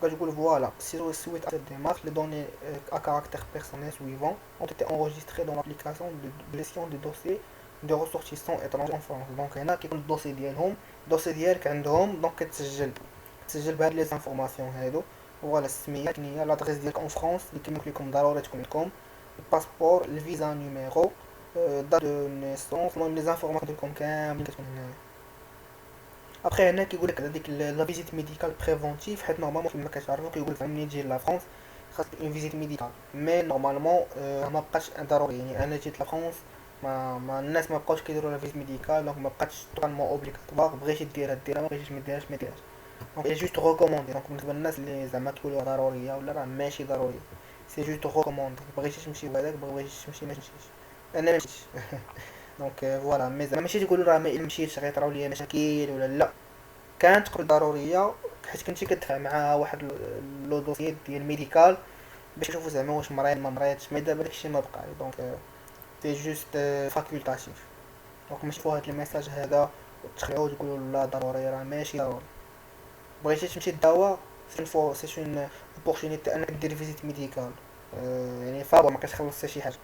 Speaker 2: وكتقول voilà si je souhaite à cette démarche les données à caractère personnel suivants ont été enregistrées dans l'application de gestion des dossiers de ressortissants étrangers en France. دونك هنا كيكون الدوسي ديالهم الدوسي ديالك عندهم دونك كتسجل بهاد لي زانفورماسيون هادو. فوالا السميه كنيه لادريس ديالك اون فرانس اللي كيما قلت لكم ضروري تكون عندكم الباسبور الفيزا نيميرو دات دو نيسونس المهم لي زانفورماسيون ديالكم كاملين كتكون هنايا. ابخي هنا كيقول لك هذيك لا فيزيت ميديكال بريفونتيف حيت نورمالمون كما كتعرفوا كيقول لك ملي تجي لافرانس خاصك اون فيزيت ميديكال مي نورمالمون ما بقاش ضروري. يعني انا جيت لافرانس ما الناس ما بقاوش كيديروا لا فيزيت ميديكال دونك ما بقاتش طوطالمون اوبليغاتوار. بغيتي ديرها ما بغيتيش ما ديرهاش. دونك جوست ريكوموندي. دونك بالنسبه للناس اللي زعما كيقولوا ضروريه ولا راه ماشي ضروري سي جوست ريكوموندي. بغيتي تمشي بهذاك بغيتيش تمشي ما تمشيش. انا ما مشيتش دونك فوالا مي زعما ماشي تقولوا راه ما مشيتش غيطراو ليا مشاكل ولا لا. كانت قبل ضروريه حيت كنتي كتدفع مع واحد لو دوسيي ديال ميديكال باش تشوفوا زعما واش مريض ما مريضش. مي دابا داكشي ما بقى دونك سي جوست فاكولتاتيف. دونك ماشي فوا هاد الميساج هذا وتخلعوا تقولوا لا ضروري راه ماشي ضروري. بغيتي تمشي للدواء سي اون اوبورتونيتي انك دير فيزيت ميديكال يعني فابور ما كتخلص حتى شي حاجه.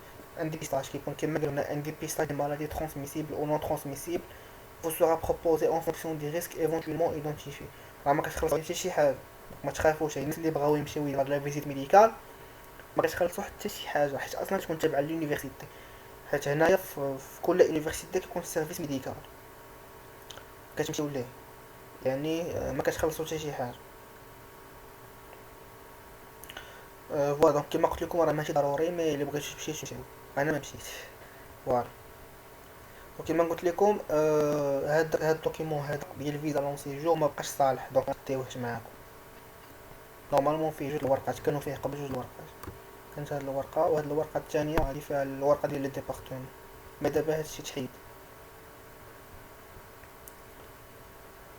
Speaker 2: ان ديبيستاج كيكون كما قلنا ان ديبيستاج دي مالادي ترانسميسيبل او نون ترانسميسيبل vous sera proposé en fonction des risques éventuellement identifiés. راه ما كتخلصوا حتى شي حاجه ما تخافوش. الناس اللي بغاو يمشيو لهاد لا فيزيت ميديكال ما كتخلصوا حتى شي حاجه حيت اصلا تكون تابعه للونيفرسيتي. حيت هنايا في كل يونيفرسيتي كيكون سيرفيس ميديكال كتمشيو ليه يعني ما كتخلصوا حتى شي حاجه. فوالا دونك كما قلت لكم راه ماشي ضروري مي اللي بغيتو تمشيو انا ما مشيتش. فوالا وكما قلت لكم هاد الدوكيمون هذا ديال الفيزا لون سيجور ما بقاش صالح دونك ما ديوهش معاكم. نورمالمون فيه جوج الورقات كانوا فيه قبل جوج الورقات. كانت هاد الورقه وهاد الورقه الثانيه هذه فيها الورقه ديال لي ديبارتمون مي دابا هادشي تحيد.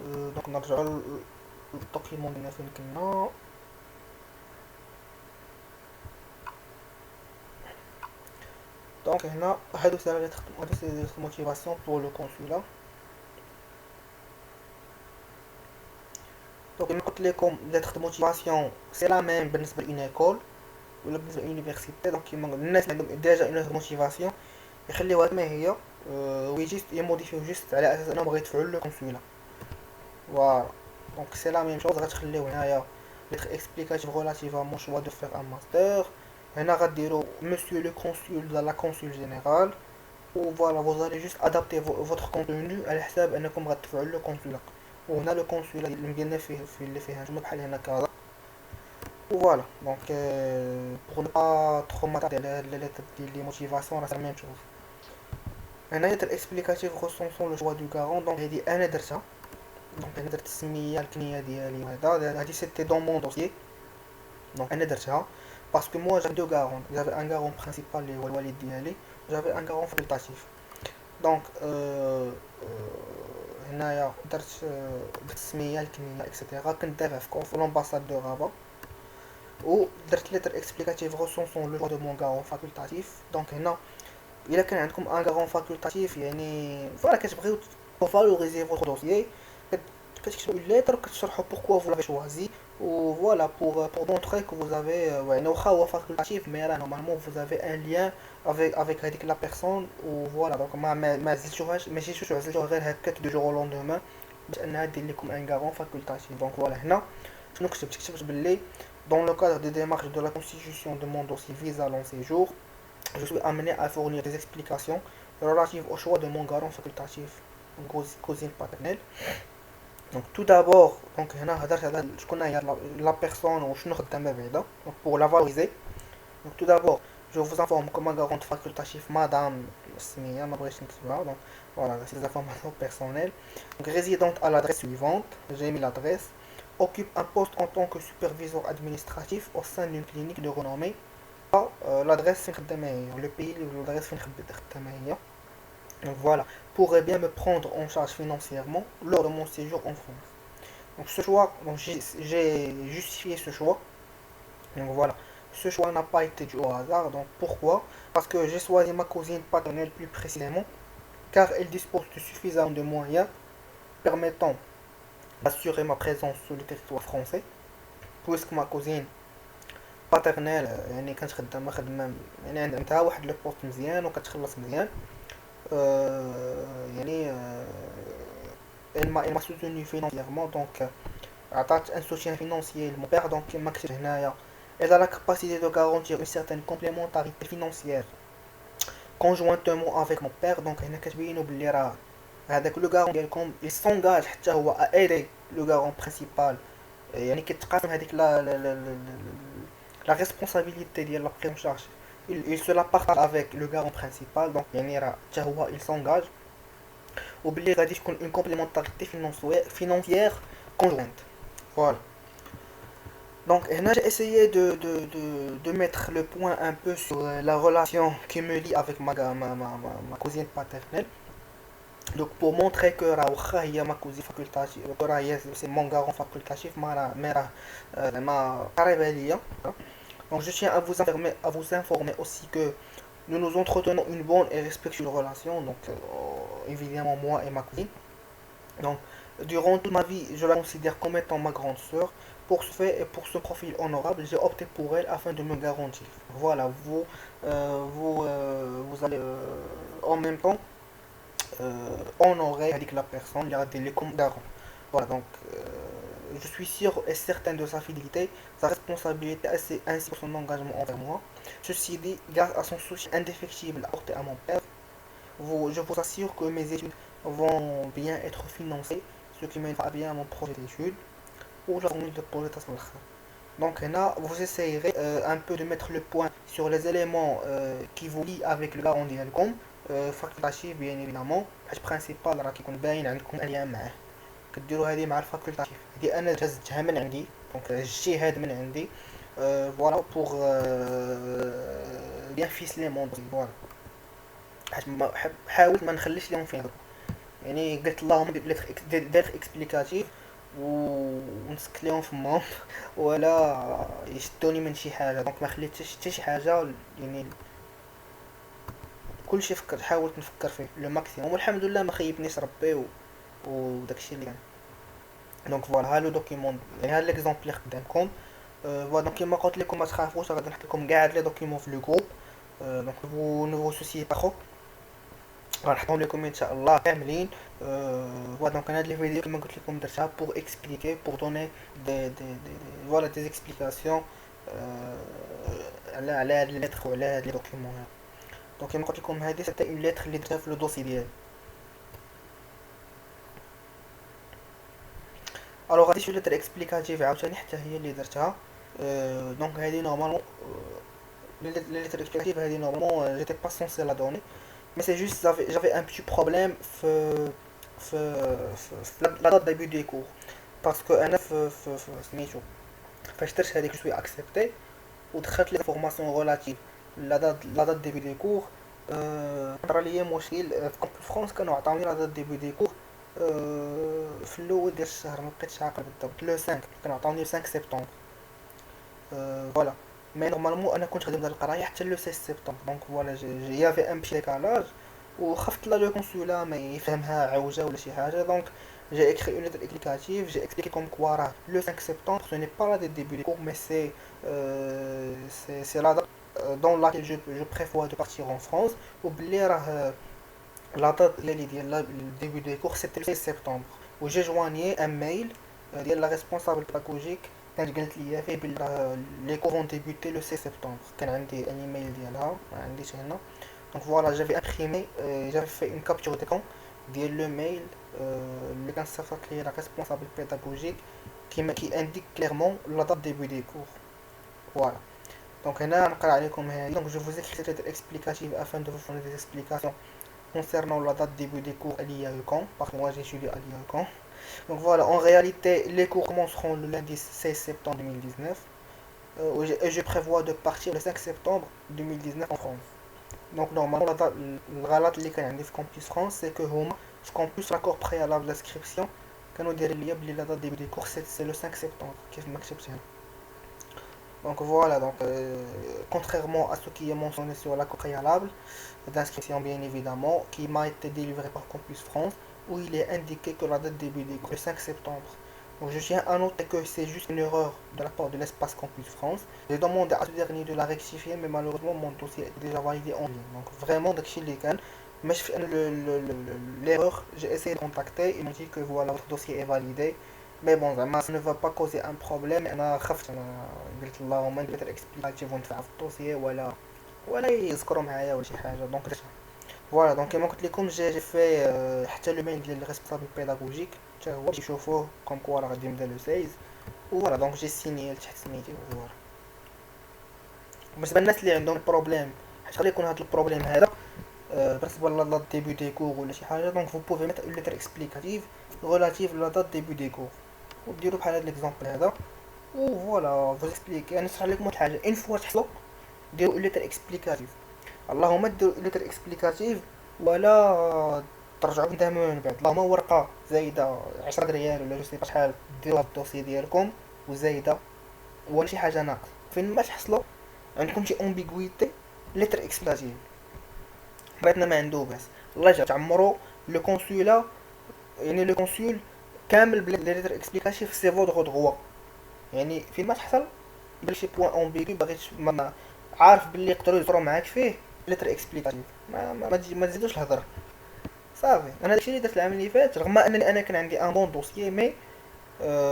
Speaker 2: دونك نرجعوا للدوكيمون ديالنا فين كنا. دونك هنا هادو سي لي موتيفاسيون بور لو كونسولا. دونك كما قلت لكم ليتر دو موتيفاسيون سي لا ميم بالنسبه لأون ايكول ولا بالنسبه للونيفرسيتي. دونك كيما الناس اللي عندهم ديجا اون موتيفاسيون يخليوها كما هي ويجيست يموديفيو جوست على اساس انهم بغاو يدفعوا لو كونسولا. فوالا دونك سي لا ميم شوز غتخليو هنايا ليتر اكسبليكاتيف ريلاتيفامون شوا دو فير ان ماستر. هنا غديروا monsieur le consul dans la consul générale و voilà vous allez juste adapter votre contenu على حساب انكم غتدفعوا لو كونسولا. وهنا لو كونسولا اللي مدينا فيه في اللي فيها نتوما بحال هنا كذا. فوالا دونك pour ne pas trop m'attarder على هاد لي ليتر ديال لي موتيفاسيون راه سي ميم شوز. هنا lettre explicative recensant le choix du garant. Donc هادي انا درتها، دونك انا درت السميه الكنيه ديالي وهذا، هادي سيتي دون مون دوسيي. دونك انا درتها باسكو موا جافي دو غارون، جافي ان غارون برينسيبال اللي هو الوالد ديالي، جافي ان غارون فاكولتاتيف. دونك هنايا درت السميه الكنيه اكسيتيرا، كنت دافع في لومباساد دو رابا، و درت لتر اكسبليكاتيف ريسونسون لو دو مون غارون فاكولتاتيف. دونك هنا الا كان عندكم ان غارون فاكولتاتيف يعني فوالا كتبغيو فالوريزي فوتر دوسيي، كتكتبوا لتر كتشرحوا بوركوا فو لافي شوازي، و فوالا pour montrer que vous avez يعني واخا هو فاكولتاتيف مي راه نورمالمون vous avez un lien avec هذيك لا بيرسون. و فوالا دونك ما زلتوهاش، ماشي عزلتوها غير هكاك دو جور لون دومان باش انها دير لكم ان غارون فاكولتاتيف. دونك فوالا هنا شنو كتبت باللي dans le cadre des démarches de la constitution de mon dossier visa long séjour, je suis amené à fournir des explications relatives au choix de mon garant facultatif, cousine paternelle. Donc tout d'abord, donc هنا هضرت على شكون هي la personne وشنو خدامه بعدا. Donc pour la valoriser, donc tout d'abord je vous informe que ma garante facultative madame سمية ما بغيتش نكتبها. donc voilà c'est des informations personnelles. Donc résidente à l'adresse suivante, j'ai mis l'adresse, occupe un poste en tant que superviseur administratif au sein d'une clinique de renommée. L'adresse فين خدامة هي, le pays l'adresse فين خدامة هي. Donc voilà, pourrait bien me prendre en charge financièrement lors de mon séjour en France. Donc ce choix, donc j'ai justifié ce choix. Donc voilà, ce choix n'a pas été dû au hasard. Donc pourquoi? Parce que j'ai choisi ma cousine paternelle plus précisément, car elle dispose de suffisamment de moyens permettant d'assurer ma présence sur le territoire français, puisque ma cousine paternelle يعني كانت خدامة خدمة يعني عندها واحد لو بوست مزيان وكتخلص مزيان. يعني elle m'a soutenu financièrement, donc عطات un soutien financier mon père. donc كما كتبت هنايا elle a la capacité de garantir une certaine complémentarité financière conjointement avec mon père. donc هنا كتبينوا بلي راه هذاك لو غارون ديالكم il s'engage حتى هو à aider le garant principal. يعني كتقاسم هذيك la responsabilité ديال la prise en charge, il se la partage avec le garant principal. donc يعني راه حتى هو il s'engage وبلي غادي تكون une complémentarité financière conjointe. Voilà. Donc هنا j'ai essayé de mettre le point un peu sur la relation qui me lie avec ma cousine paternelle. Donc pour montrer que راه واخا هي ma cousine facultative راه هي c'est mon garant facultatif mais راه زعما قريبة ليا. Donc je tiens à vous informer aussi que nous nous entretenons une bonne et respectueuse relation, donc évidemment moi et ma cousine. Donc durant toute ma vie, je la considère comme étant ma grande sœur. Pour ce fait et pour ce profil honorable, j'ai opté pour elle afin de me garantir. Voilà, vous allez en même temps honorer avec la personne, garder comme garant. Voilà, donc je suis sûr et certain de sa fidélité, sa responsabilité ainsi que son engagement envers moi. Ceci dit, grâce à son soutien indéfectible apporté à mon père, je vous assure que mes études vont bien être financées, ce qui m'aidera bien à mon projet d'études ou la remise de projet de l'autre. Donc là, vous essayerez un peu de mettre le point sur les éléments qui vous lient avec le garant ديالكم facultatif bien évidemment. الحاجة principal راه كيكون باين عندكم اليا معاه، كديروا هذه مع الفاكولتاتيف. هذه انا جهزتها من عندي، دونك الاجتهاد من عندي فوالا بوغ بيان فيسلي مون دوسي. فوالا حاولت ما نخليش لهم فين يعني قلت اللهم دير اكسبليكاتيف ونسكت لهم فمهم ولا يشدوني من شي حاجه. دونك ما خليت حتى شي حاجه يعني كلشي حاولت نفكر فيه لو ماكسيموم والحمد لله ما خيبنيش ربي وداكشي اللي كان. دونك فوالا ها لو دوكيمون يعني ها ليكزامبلير قدامكم. فوالا دونك كيما قلت لكم ما تخافوش غادي نحط لكم كاع لي دوكيمون في لو جروب. دونك نو سوسي با خو غنحطهم لكم ان شاء الله كاملين. فوالا دونك انا هاد لي فيديو كيما قلت لكم درتها بوغ اكسبليكي بوغ دوني دي فوالا دي اكسبليكاسيون على هاد لي ليتر وعلى هاد لي دوكيمون. دونك كيما قلت لكم هادي سيتي اون ليتر اللي درتها في لو دوسي ديالي. الوغ غادي شي ليتر اكسبليكاتيف عاوتاني حتى هي اللي درتها. دونك هادي نورمالمون لي ليتر اكسبليكاتيف هادي نورمالمون جيتي با سونسي لا دوني mais c'est juste j'avais un petit problème la date début des cours parce que انا في سميتو فاش درت هذيك شويه اكسبتي ودخلت لي فورماسيون ريلاتيف لا دات ديبي دي كور طرا ليا مشكل في كومبوس فرونس كانوا عطاوني لا دات ديبي دي كور في الاول ديال الشهر ما بقيتش عاقل بالضبط لو 5 كانوا عطاوني 5 سبتمبر فوالا مي نورمالمون انا كنت غادي نبدا القرايه حتى لو 6 سبتمبر دونك فوالا يافي ان بشي ديكالاج وخفت لا لو كونسولا ما يفهمها عوجه ولا شي حاجه دونك j'ai écrit une lettre explicative, j'ai expliqué comme quoi le 5 septembre ce n'est pas la date début des cours mais c'est la date dans laquelle je prévois de partir en France ou la date le début des cours c'était le 6 septembre où j'ai joigné un mail de la responsable pédagogique quand قالت لي فيه les cours vont débuter le 6 septembre كان عندي un email ديالها ما عنديش هنا donc voilà j'avais imprimé j'avais fait une capture d'écran ديال le mail اللي كان صيفط لي la responsable pédagogique qui indique clairement la date début des cours voilà donc هنا نقرا عليكم هذه donc je vous écris cette lettre explicative afin de vous fournir des explications concernant la date début des cours à l'IAE-CAN parce que moi j'étudie à l'IAE-CAN donc voilà en réalité les cours commenceront le lundi 16 septembre 2019 et je prévois de partir le 5 septembre 2019 en France donc normalement الغلط اللي كان عندي في كومبوس فرانس سي كو هما في كومبوس لاكور بريالابل دانسكريبسيون كانوا دايرين ليا بلي لا دات ديبي دي كور سي لو 5 سبتمبر كيف ما كتبت هنا donc voilà donc contrairement à ce qui est mentionné sur l'accord préalable d'inscription bien évidemment qui m'a été délivré par Campus France où il est indiqué que la date début des cours est le 5 septembre. Donc je tiens à noter que c'est juste une erreur de la part de l'espace Campus France. J'ai demandé à ce dernier de la rectifier mais malheureusement mon dossier est déjà validé en ligne. Donc vraiment داكشي اللي كان mais l'erreur j'ai essayé de contacter il m'a dit que voilà votre dossier est validé mais bon ça ne va pas causer un problème انا خفت انا قلت اللهم ندير اكسبليكاتيف وندفع في الدوسيي ولا يذكروا معايا ولا شي حاجه دونك درتها فوالا دونك كما قلت لكم جي في حتى لو ميل ديال الريسبونسابل بيداغوجيك حتى هو باش يشوفوه كوم كوا راه غادي نبدا لو 16 فوالا دونك جي سينيال تحت سميتي فوالا بالنسبه للناس اللي عندهم بروبليم حيت غادي يكون هذا البروبليم هذا بالنسبه لا ديبي دي كور ولا شي حاجه دونك فو بوفي ميتر اون ليتر اكسبليكاتيف ريلاتيف لا دات ديبي دي كور وديروا بحال هاد ليكزامبل هذا وفوالا فو اكسبليكي انا نشرح لكم واحد الحاجه اون فوا تحصلوا ديروا ليتر اكسبليكاتيف اللهم ديروا ليتر اكسبليكاتيف ولا ترجعوا تندموا من بعد اللهم ورقه زايده 10 ريال ولا جو سي با شحال ديروها في الدوسي ديالكم وزايده ولا شي حاجه ناقصه فين ما تحصلوا عندكم شي امبيغويتي ليتر اكسبليكاتيف بغيتنا ما عنده باس الله يجعل تعمروا لو كونسولا يعني لو كونسول كامل بلي ليتر اكسبليكاتيف سي فودغ دروا يعني فين ما تحصل بلي شي بوين امبيغو باغي ما عارف بلي يقدروا يهضروا معاك فيه ليتر اكسبليكاتيف ما تزيدوش الهضره صافي انا داكشي اللي درت العام اللي فات رغم انني انا كان عندي ان بون دوسيي مي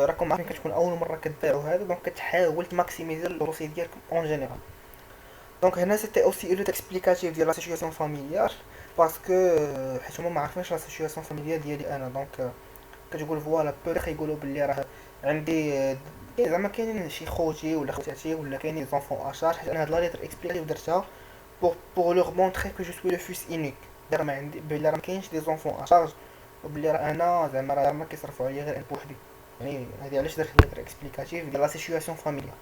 Speaker 2: راكم عارفين كتكون اول مره كديروا هذا دونك كتحاول تماكسيميزي الدوسي ديالك اون جينيرال دونك هنا سيتي اوسي لو اكسبليكاتيف ديال لا سيتوياسيون فاميليار باسكو حيت هما ما عارفينش لا سيتوياسيون فاميليار ديالي انا دونك كتقول فوالا بوغ يقولوا بلي راه عندي زعما كاينين شي خوتي ولا خواتاتي ولا كاينين زونفون اشارج حيت انا هاد لا ليتر اكسبليكاتيف درتها pour leur montrer que je suis le fils unique دابا ما عندي بلي راه مكاينش دي زونفون اشارج وبلي راه انا زعما راه ما كيصرفوا عليا غير انا بوحدي يعني هادي علاش درت ليتر اكسبليكاتيف ديال لا سيتوياسيون فاميليار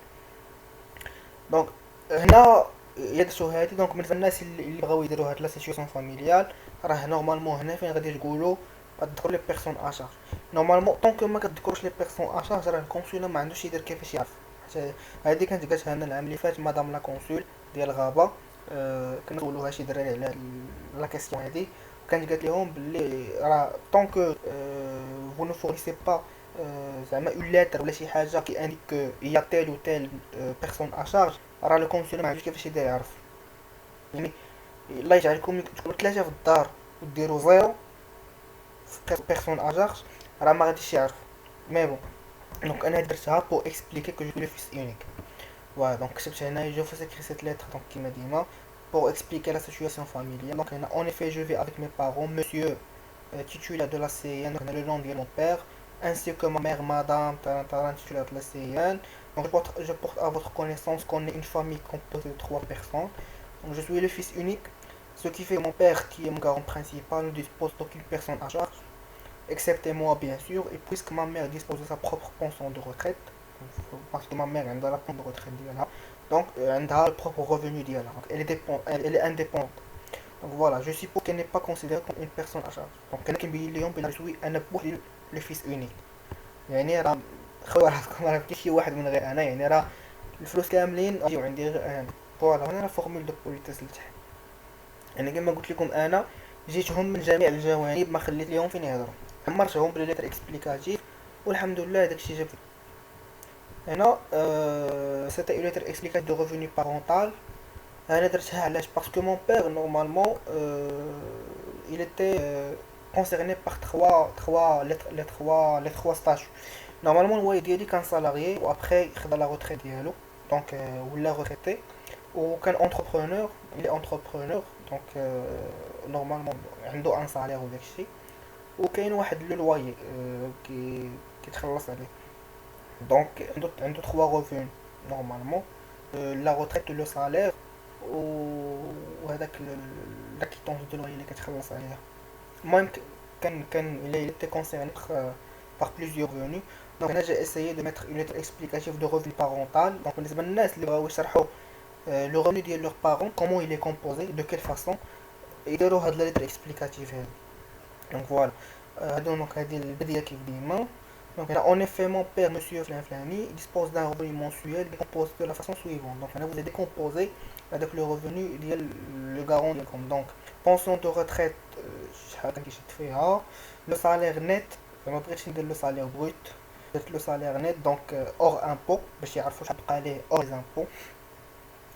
Speaker 2: دونك هنا يدرسوا هادي دونك بالنسبه للناس اللي بغاو يديروا هاد لا سيتوياسيون فاميليال راه نورمالمون هنا فين غادي تقولوا غتذكروا لي بيرسون اشارج نورمالمون طونك ما كتذكروش لي بيرسون اشارج راه الكونسول ما عندوش يدير كيفاش يعرف حتى هادي كانت قالتها لنا العام اللي فات مدام لا كونسول ديال غابه كنسولوها شي دراري على لا كيسيون هادي وكانت قالت لهم بلي راه طونك فو نو فورنيسي با زعما اون ليتر ولا شي حاجه كي انديك يا تيل و تيل بيرسون اشارج راه لو كونسول ما عندوش كيفاش يدير يعرف يعني الله يجعلكم تكونوا ثلاثه في الدار وديروا زيرو في بيرسون اشارج راه ما غاديش يعرف مي بون دونك انا درتها بو اكسبليكي كو جو لو فيس يونيك voilà donc كتبت هنا je vous écris cette lettre donc كيما ديما pour expliquer la situation familiale donc en effet je vais avec mes parents monsieur titulaire de la CN donc le nom de mon père ainsi que ma mère madame titulaire de la CN donc je porte à votre connaissance qu'on est une famille composée de 3 personnes donc je suis le fils unique Ce qui fait que mon père, qui est mon garant principal, ne dispose d'aucune personne à charge, excepté moi bien sûr, et puisque ma mère dispose de sa propre pension de retraite, parce que ma mère a la pension de retraite ديالها, donc elle a le propre revenu ديالها, donc elle est indépendante. Donc voilà, je suppose qu'elle n'est pas considérée comme une personne à charge. Donc كان كنبين لهم بلي شوي انا بوحدي لو فيس اونيك، يعني راه خويا راسكم راه كاين شي واحد من غير انا، يعني راه الفلوس كاملين جيو عندي غير انا. فوالا هنا راه فورمول دو بوليتيس لتحت، يعني كما قلت لكم انا جيتهم من جميع الجوانب، ما خليت لهم فين يهضروا، عمرتهم بليتر اكسبليكاتيف والحمد لله داكشي جاب. هنا سيتي اون ليتر اكسبليكاتيف دو ريفوني بارونتال. انا درتها علاش؟ باسكو مون بير نورمالمون il était concerné par les trois stages. Normalement الوالد ديالي كان سالاريي وابخي خدا لا روتريت ديالو، دونك ولا روتريتي، وكان entrepreneur. il est entrepreneur دونك نورمالمون عنده ان سالير وداكشي، وكاين واحد لو لوايي كيتخلص عليه. دونك عنده 3 revenus نورمالمون، لا روتريت لو سالير وهذاك لا كيتونس دو لوايي اللي كتخلص عليها. المهم كان il était concerné par plusieurs revenus. دونك هنا جا essayé de mettre une lettre explicative de revenu parental. دونك بالنسبه للناس اللي بغاو يشرحوا لو revenu ديال لور بارون comment il est composé de quelle façon يديروا هاد لا lettre explicative هادي. دونك فوالا دونك هادي البدايه كيف ديما. Donc là, en effet, mon père, monsieur Flanflani, dispose d'un revenu mensuel décomposé de la façon suivante. Donc là, vous avez décomposé avec le revenu, il y a le garant. Donc, pension de retraite, le salaire net, le salaire brut, le salaire net, donc hors impôt, hors les impôts,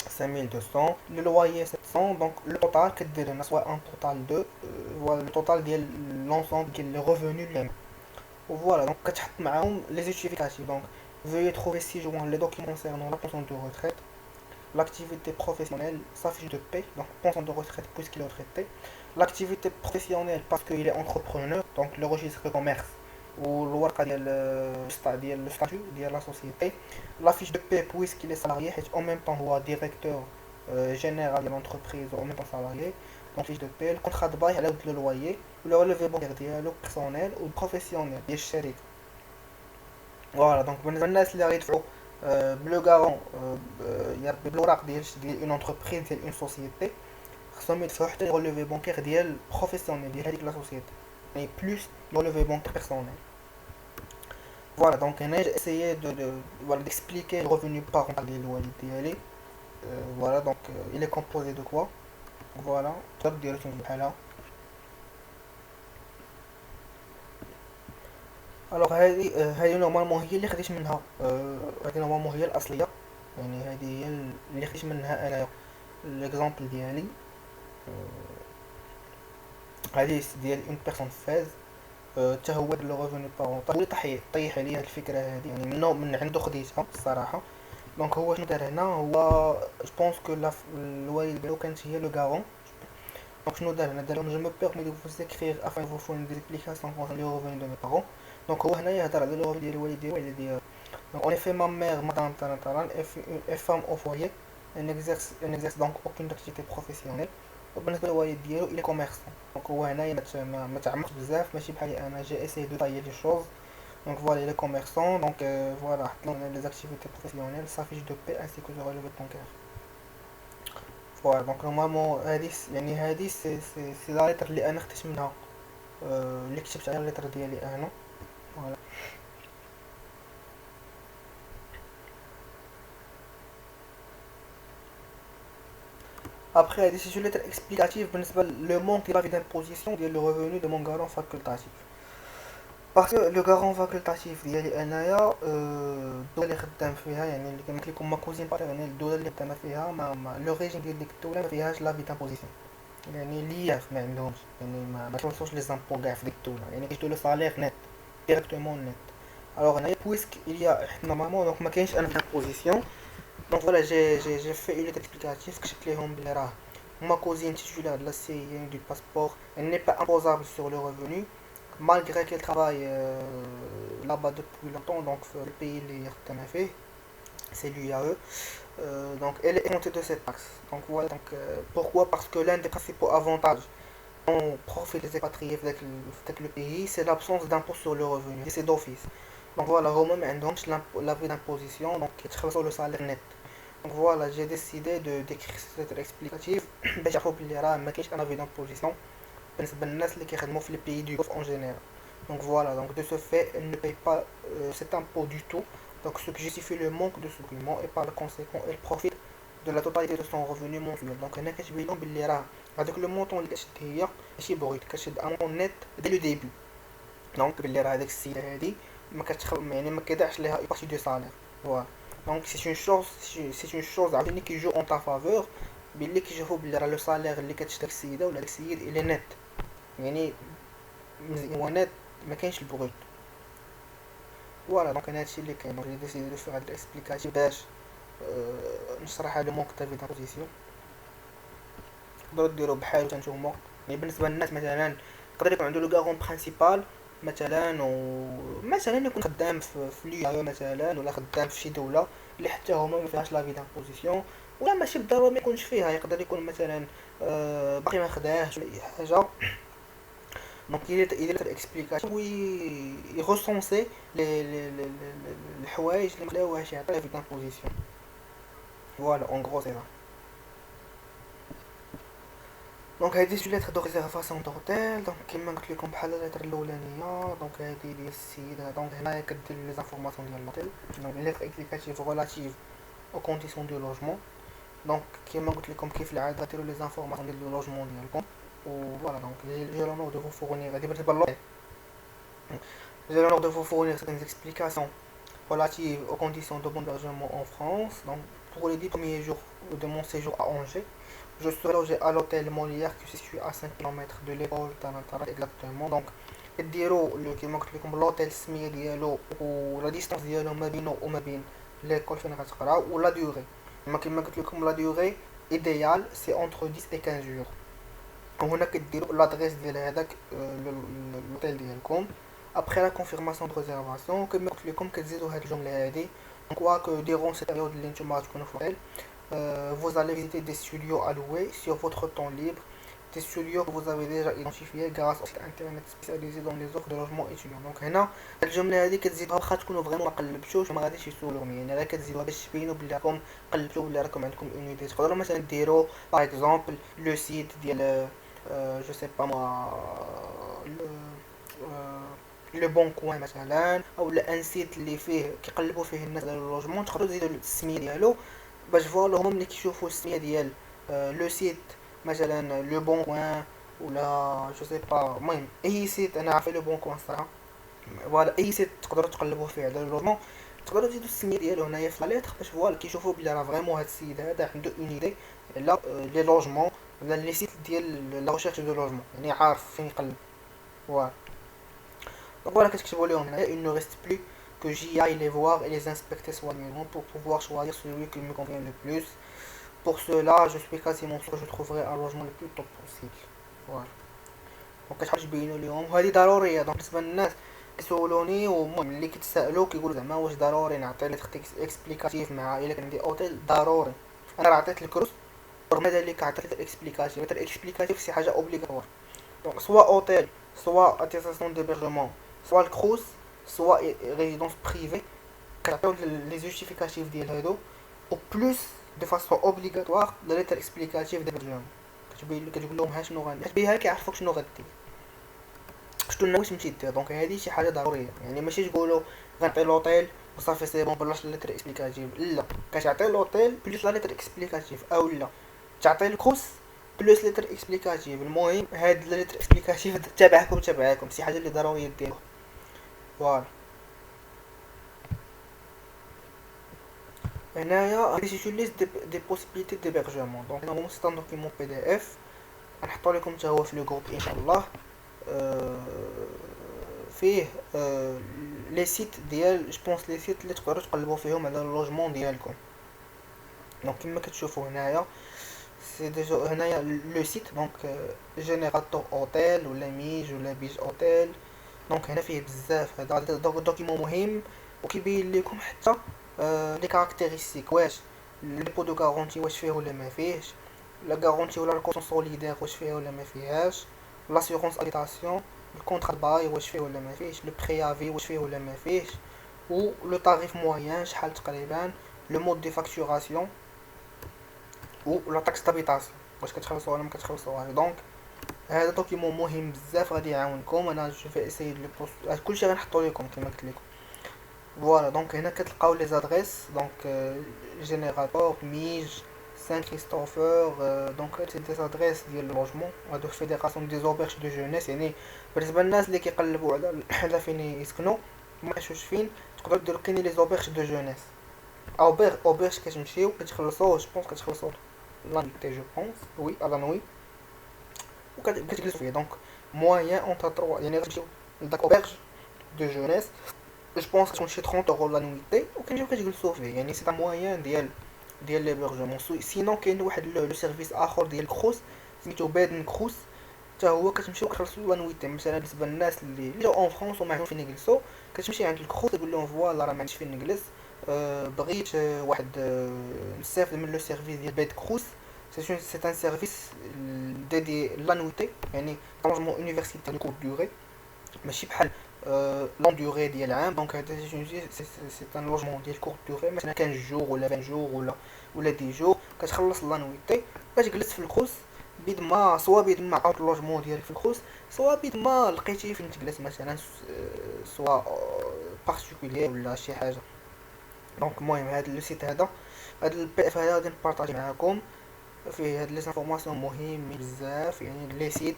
Speaker 2: 5200, le loyer 700, donc le total, soit un total de, voilà, le total de l'ensemble, le revenu lui-même. Voilà, donc كتحط معاهم les justificatifs. Donc veuillez trouver ci-joint les documents concernant la pension de retraite, l'activité professionnelle, sa fiche de paie, donc pension de retraite puisqu'il est retraité, l'activité professionnelle parce qu'il est entrepreneur, donc le registre de commerce ou الورقة ديال le statut ديال la société, la fiche de paie puisqu'il est salarié حيت en même temps هو directeur général de l'entreprise ou en même temps salarié. Donc fiche de paie, le contrat de bail على le loyer, le relevé bancaire ديالو personnel ou professionnel ديال الشركة. فوالا دونك بالنسبة للناس اللي غيدفعوا بلو غارون بالوراق ديال اون انتربريز ديال اون سوسيتي، خصهم يدفعوا حتى الروليفي بانكير ديال بروفيسيونيل ديال هذيك لا سوسيتي، يعني بلوس الروليفي بانكير بيرسونيل. فوالا دونك هنا j'ai essayé de d'expliquer le revenu parental ديال الوالد ديالي. فوالا دونك il est composé de quoi. فوالا تقدر ديرو بحالها. الوغ هذه نورمالمون هي اللي خديت منها، هذه نورمالمون هي الاصليه، يعني هذه هي اللي خديت منها انا ليكزامبل ديالي. هذه ديال اون بيرسون فاز حتى هو لو ريفوني بارونطال اللي طيح عليا هاد الفكره هذه، يعني من عنده خديتها الصراحه. دونك هو شنو دار هنا، هو جو بونس كو الوالد ديالو كانت هي لو غارون. دونك شنو دار هنا، دار لهم جو مو بيرمي دو فوز écrire afin de vous fournir des explications concernant les revenus de mes parents. Donc هو هنا يهضر على لو ريفوني ديال الوالد ديالو. Donc en effet ma mère madame Tarantaran est femme au foyer, elle n'exerce donc aucune activité professionnelle. وبالنسبه للوالد ديالو il est commerçant. Donc هو هنايا ما تعمقش بزاف، ماشي بحالي انا جي essayé de tailler les choses. Donc voilà, il est commerçant, donc voilà, les activités professionnelles, sa fiche de paie ainsi que le relevé bancaire. Voilà, donc normalement هادي سي لا ليتر اللي انا خديت منها، اللي كتبت على الليتر ديالي انا. فوالا ابخي هادي سي ليتر اكسبليكاتيف بالنسبه لو مونك ديال دامبوزيسيون ديال لو ريفوني دو مون غارون فاكولتاتيف. باسكو لو غارون فاكولتاتيف ديالي انايا الدوله اللي خدام فيها، يعني اللي كما قلت لكم ما كوزين بار، يعني الدوله اللي خدامه فيها لو ريجيم ديال ديك الدوله ما فيهاش لا دامبوزيسيون، يعني لياف ما عندهمش، يعني ما كيوصلوش لي زامبو كاع في ديك الدوله، يعني كيجيو لو سالير نت ديريكتومون نت. الوغ هنايا بويسك il y a نورمالمون دونك ما كاينش ان دامبوزيسيون. دونك فوالا جي في اون ليتر اكسبليكاتيف كتبت ليهم بلي راه ma cousine titulaire de la CIN du passeport, elle n'est pas imposable sur le revenu malgré qu'elle travaille là-bas depuis longtemps, donc le pays اللي خدامة فيه. c'est l'UAE. Donc elle est exemptée de cette taxe. Donc voilà, donc pourquoi? Parce que l'un des principaux avantages dont profitent les expatriés avec le pays, c'est l'absence d'impôt sur le revenu, et c'est d'office. Donc voilà, هما ما عندهمش l'avis d'imposition, donc يتخلصوا le salaire net. Donc voilà, j'ai décidé de d'écrire cette lettre explicative باش يعرفوا بلي راه ما كاينش un avis d'imposition بالنسبة للناس اللي كيخدموا في les pays du Golfe en général. Donc voilà, donc de ce fait, elle ne paye pas cet impôt du tout. Donc ce qui justifie le manque de ce document et par le conséquent, elle profite de la totalité de son revenu mensuel. Donc هنا كتبين لهم بلي راه هذاك لو مونطون اللي كتشد هي ماشي بغيت كتشد ان مونطون نت دي لو ديبي. دونك بلي راه هذاك السيده هادي ما كتخل يعني ما كيضيعش ليها اي بارتي دو سالير. فوالا دونك سي اون شوز عاوتاني كيجو اون تا فافور بلي كيشوفوا بلي راه لو سالير اللي كتشد داك السيده ولا داك السيد الى نت يعني هو نت ما كاينش البغوت. فوالا دونك انا هادشي اللي كاين. دونك جي ديسيدي دو فيغ هاد الاكسبليكاتيف باش نشرح لو مونك تاع فيتا بوزيسيون. تقدروا ديروا بحال نتوما يعني بالنسبه للناس مثلا يقدر يكون عنده لو كارون برينسيبال مثلا مثلا يكون خدام في ليو مثلا ولا خدام في شي دوله اللي حتى هما ما فيهاش لافي دامبوزيسيون ولا ماشي بالضروره ما يكونش فيها يقدر يكون مثلا باقي ما خداهش ولا اي حاجه. دونك يدير الاكسبليكاسيون و يغوسونسي الحوايج اللي مخلاوهاش يعطي لافي دامبوزيسيون. فوالا اون غرو سي ça. دونك هادي شي ليتر دو ريزيرفاسيون دوتيل. دونك كيما قلت لكم بحال الليتر الاولانيه. دونك هادي ديال السيد. دونك هنايا كدير لي زانفورماسيون ديال لوطيل. دونك ليتر اكسبليكاتيف ريلاتيف او كونديسيون دو لوجمون. دونك كيما قلت لكم كيف العاده ديروا لي زانفورماسيون ديال لو لوجمون ديالكم. و فوالا دونك جي لونور دو فو فورنير هادي بالنسبه للوطيل. J'ai l'honneur de vous fournir certaines explications relatives aux conditions de mon hébergement en France. Donc, pour les 10 premiers jours de mon séjour à Angers, je serai logé à l'hôtel Molière qui se situe à 5 km de l'école Tanatarat exactement. Donc, ديروا كيما قلت لكم l'hôtel السميه ديالو و la distance ديالو ما بينه وما بين l'école فين غتقراو و la durée. كيما قلت لكم la durée idéale c'est entre 10 et 15 jours. وهنا كديروا l'adresse ديال هذاك l'hôtel ديالكم. Après la confirmation de réservation, comme je l'ai dit, donc quoi que durant cette période vous allez visiter des studios à louer sur votre temps libre, des studios que vous avez déjà identifiés grâce au site internet spécialisé dans les offres de logement étudiant. Donc هنا الجملة هذه كتزيدوها واخا تكونوا فريمون ما قلبتوش ما غاديش يسولوهم يعني راه كتزيدوها باش تبينوا بلي راكم قلبتوا ولا راكم عندكم اون ايدي. تقدروا مثلا ديروا باغ اكزومبل لو سيت ديال جو سي با موا لو بون كوين مثلا او ان سيت اللي فيه كيقلبوا فيه الناس على اللوجمون. تقدروا تزيدوا السميه ديالو باش فوالا هما ملي كيشوفوا السميه ديال لو سيت مثلا لو بون كوين ولا جو سي با المهم اي سيت انا عارف لو بون كوين الصراحه. فوالا اي سيت تقدروا تقلبوا فيه على اللوجمون تقدروا تزيدوا السميه ديالو هنايا في لا ليتر باش فوالا كيشوفوا بلي راه فريمون هاد السيد هذا عنده اون ايدي على لي لوجمون ولا لي سيت ديال لا ريشيرش دو لوجمون يعني عارف فين يقلب. فوالا donc voilà, qu'est-ce que je voulais en dire. Il ne reste plus que j'y aille les voir et les inspecter soigneusement pour pouvoir choisir celui qui me convient le plus. Pour cela, je suis quasiment sûr que je trouverai un logement le plus tôt possible. Voilà. donc كتحاولوا تبينوا لهم وهذه ضروريه. دونك بالنسبه للناس كيسولوني ومهم اللي كيتسائلوا كيقولوا زعما واش ضروري نعطي لي اكسبليكاتيف مع الا كان عندي اوتيل. ضروري. انا راه عطيت الكروس ورغم ذلك عطيت الاكسبليكاتيف. الاكسبليكاتيف سي حاجه اوبليغاتوار. دونك سوا اوتيل سوا اتيستاسيون ديبيرجمون soit le CROUS soit résidence privée كتعطيو لي جوستيفيكاتيف ديال هادو او بلوس دو فاصون اوبليغاتوار لا ليتر اكسبليكاتيف ديال كتقول لهم ها شنو غندير بها كيعرفوك شنو غدير شنو واش مشيت دير. دونك هادي شي حاجه ضروريه يعني ماشي تقولوا غنعطي لوطيل وصافي سي بون بلاش لا ليتر اكسبليكاتيف. لا كتعطي لوطيل بلوس لا ليتر اكسبليكاتيف او لا تعطي الكروس بلوس ليتر اكسبليكاتيف. المهم هاد لا ليتر اكسبليكاتيف تبعكم شي حاجه اللي ضروريه ديروها. فوالا هنايا هادي ليست دي بوسيبيليتي ديبيرجمون. دونك هنا سي ان دوكيمون بي دي اف غنحطو لكم حتى هو في لو جروب ان شاء الله. فيه لي سيت ديال جو بونس لي سيت اللي تقدروا تقلبوا فيهم على اللوجمون ديالكم. دونك كما كتشوفوا هنايا سي ديجا هنايا لو سيت دونك جينيراتور اوتيل ولا ميج ولا بيج اوتيل. دونك هنا فيه بزاف هذا دوكيمون مهم وكيبين لكم حتى لي كاركتيرستيك واش ليبو دو غارونتي واش فيه ولا ما فيهش، لا غارونتي ولا الكوشن سوليدير واش فيها ولا ما فيهاش، لاسيغونس ابيتاسيون، الكونترا باي واش فيه ولا ما فيهش، لو بريافي واش فيه ولا ما فيهش، و لو طاريف موين شحال تقريبا، لو مود دي فاكتوراسيون و لا تاكس دابيتاسيون واش كتخلصوا ولا ما كتخلصوهاش. دونك هذا دوكيمون مهم بزاف غادي يعاونكم. انا جو في اساي لو بوست كلشي غنحطو لكم كما قلت لكم. فوالا دونك هنا كتلقاو لي زادريس دونك جينيراتور ميج سان كريستوفر دونك سي دي زادريس ديال اللوجمون هادو فيديراسيون دي زوبيرج دو جونيس. يعني بالنسبه للناس اللي كيقلبوا على فين يسكنوا ما عرفوش فين تقدروا ديروا كاينين لي زوبيرج دو جونيس او اوبيرج كتمشيو كتخلصوا جو بونس كتخلصوا لانيتي جو بونس وي على نوي وكتجلسوا فيه. دونك موين اونتر 3 يعني غتمشيو لداك اوبيرج دو جونيس جو بونس كتكون شي 30 اورو لا نويتي وكنجيو كتجلسوا فيه. يعني سي ان موين ديال ليبرجمون. سينون كاين واحد لو سيرفيس اخر ديال كروس سميتو بادن كروس حتى هو كتمشيو كتخلصوا لا نويتي. مثلا بالنسبه للناس اللي جاو اون فرانس وما عرفوش فين يجلسوا كتمشي عند الكروس تقول لهم فوالا راه ما عنديش فين نجلس بغيت واحد نستافد من لو سيرفيس ديال باد كروس. سي ان سيرفيس ديدي لا نويتي يعني طونجمون يونيفرسيتي دو كورت دوري ماشي بحال لون دوري ديال عام. دونك هذا سي ان لوجمون ديال كورت دوري مثلا 15 جور ولا 20 جور ولا 10 جور كتخلص لا نويتي كتجلس في الكروس بيد ما سوا بيد ما عاود اللوجمون ديالك في الكروس سوا بيد ما لقيتي فين تجلس مثلا سوا بارتيكولير ولا شي حاجه. دونك المهم هذا لو سيت هذا البي اف هذا غادي نبارطاجي معاكم فيه هاد لي انفورماسيون مهمين بزاف. يعني لي سيت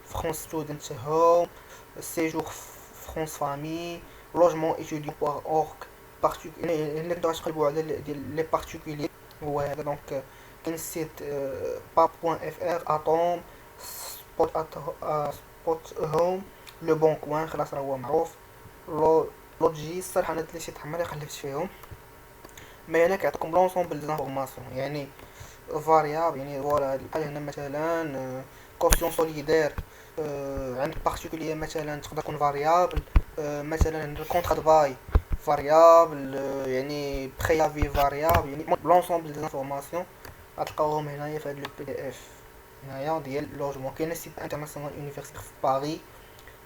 Speaker 2: فرونس ستودنت هوم سيجور فرونس فامي لوجمون ايتوديون بوار اورك يعني اللي كنتو غتقلبوا على ديال لي بارتيكولير هو هذا. دونك كاين السيت pap.fr اتوم سبوت هوم لو بون كوان خلاص راه هو معروف لوجي. الصراحه انا لي سيت عمري خلفت فيهم ما هنا كيعطيكم لونسومبل دي انفورماسيون يعني فاريابل. يعني فوالا بحال هنا مثلا كوسيون سوليدير عند بارتيكولير مثلا تقدر تكون فاريابل مثلا الكونترا دو باي فاريابل يعني بريافي فاريابل يعني لونسومبل دي انفورماسيون غتلقاوهم هنايا في هاد لو بي دي اف هنايا ديال لوجمون. كاين السيت انترناسيونال يونيفرسيتي في باريس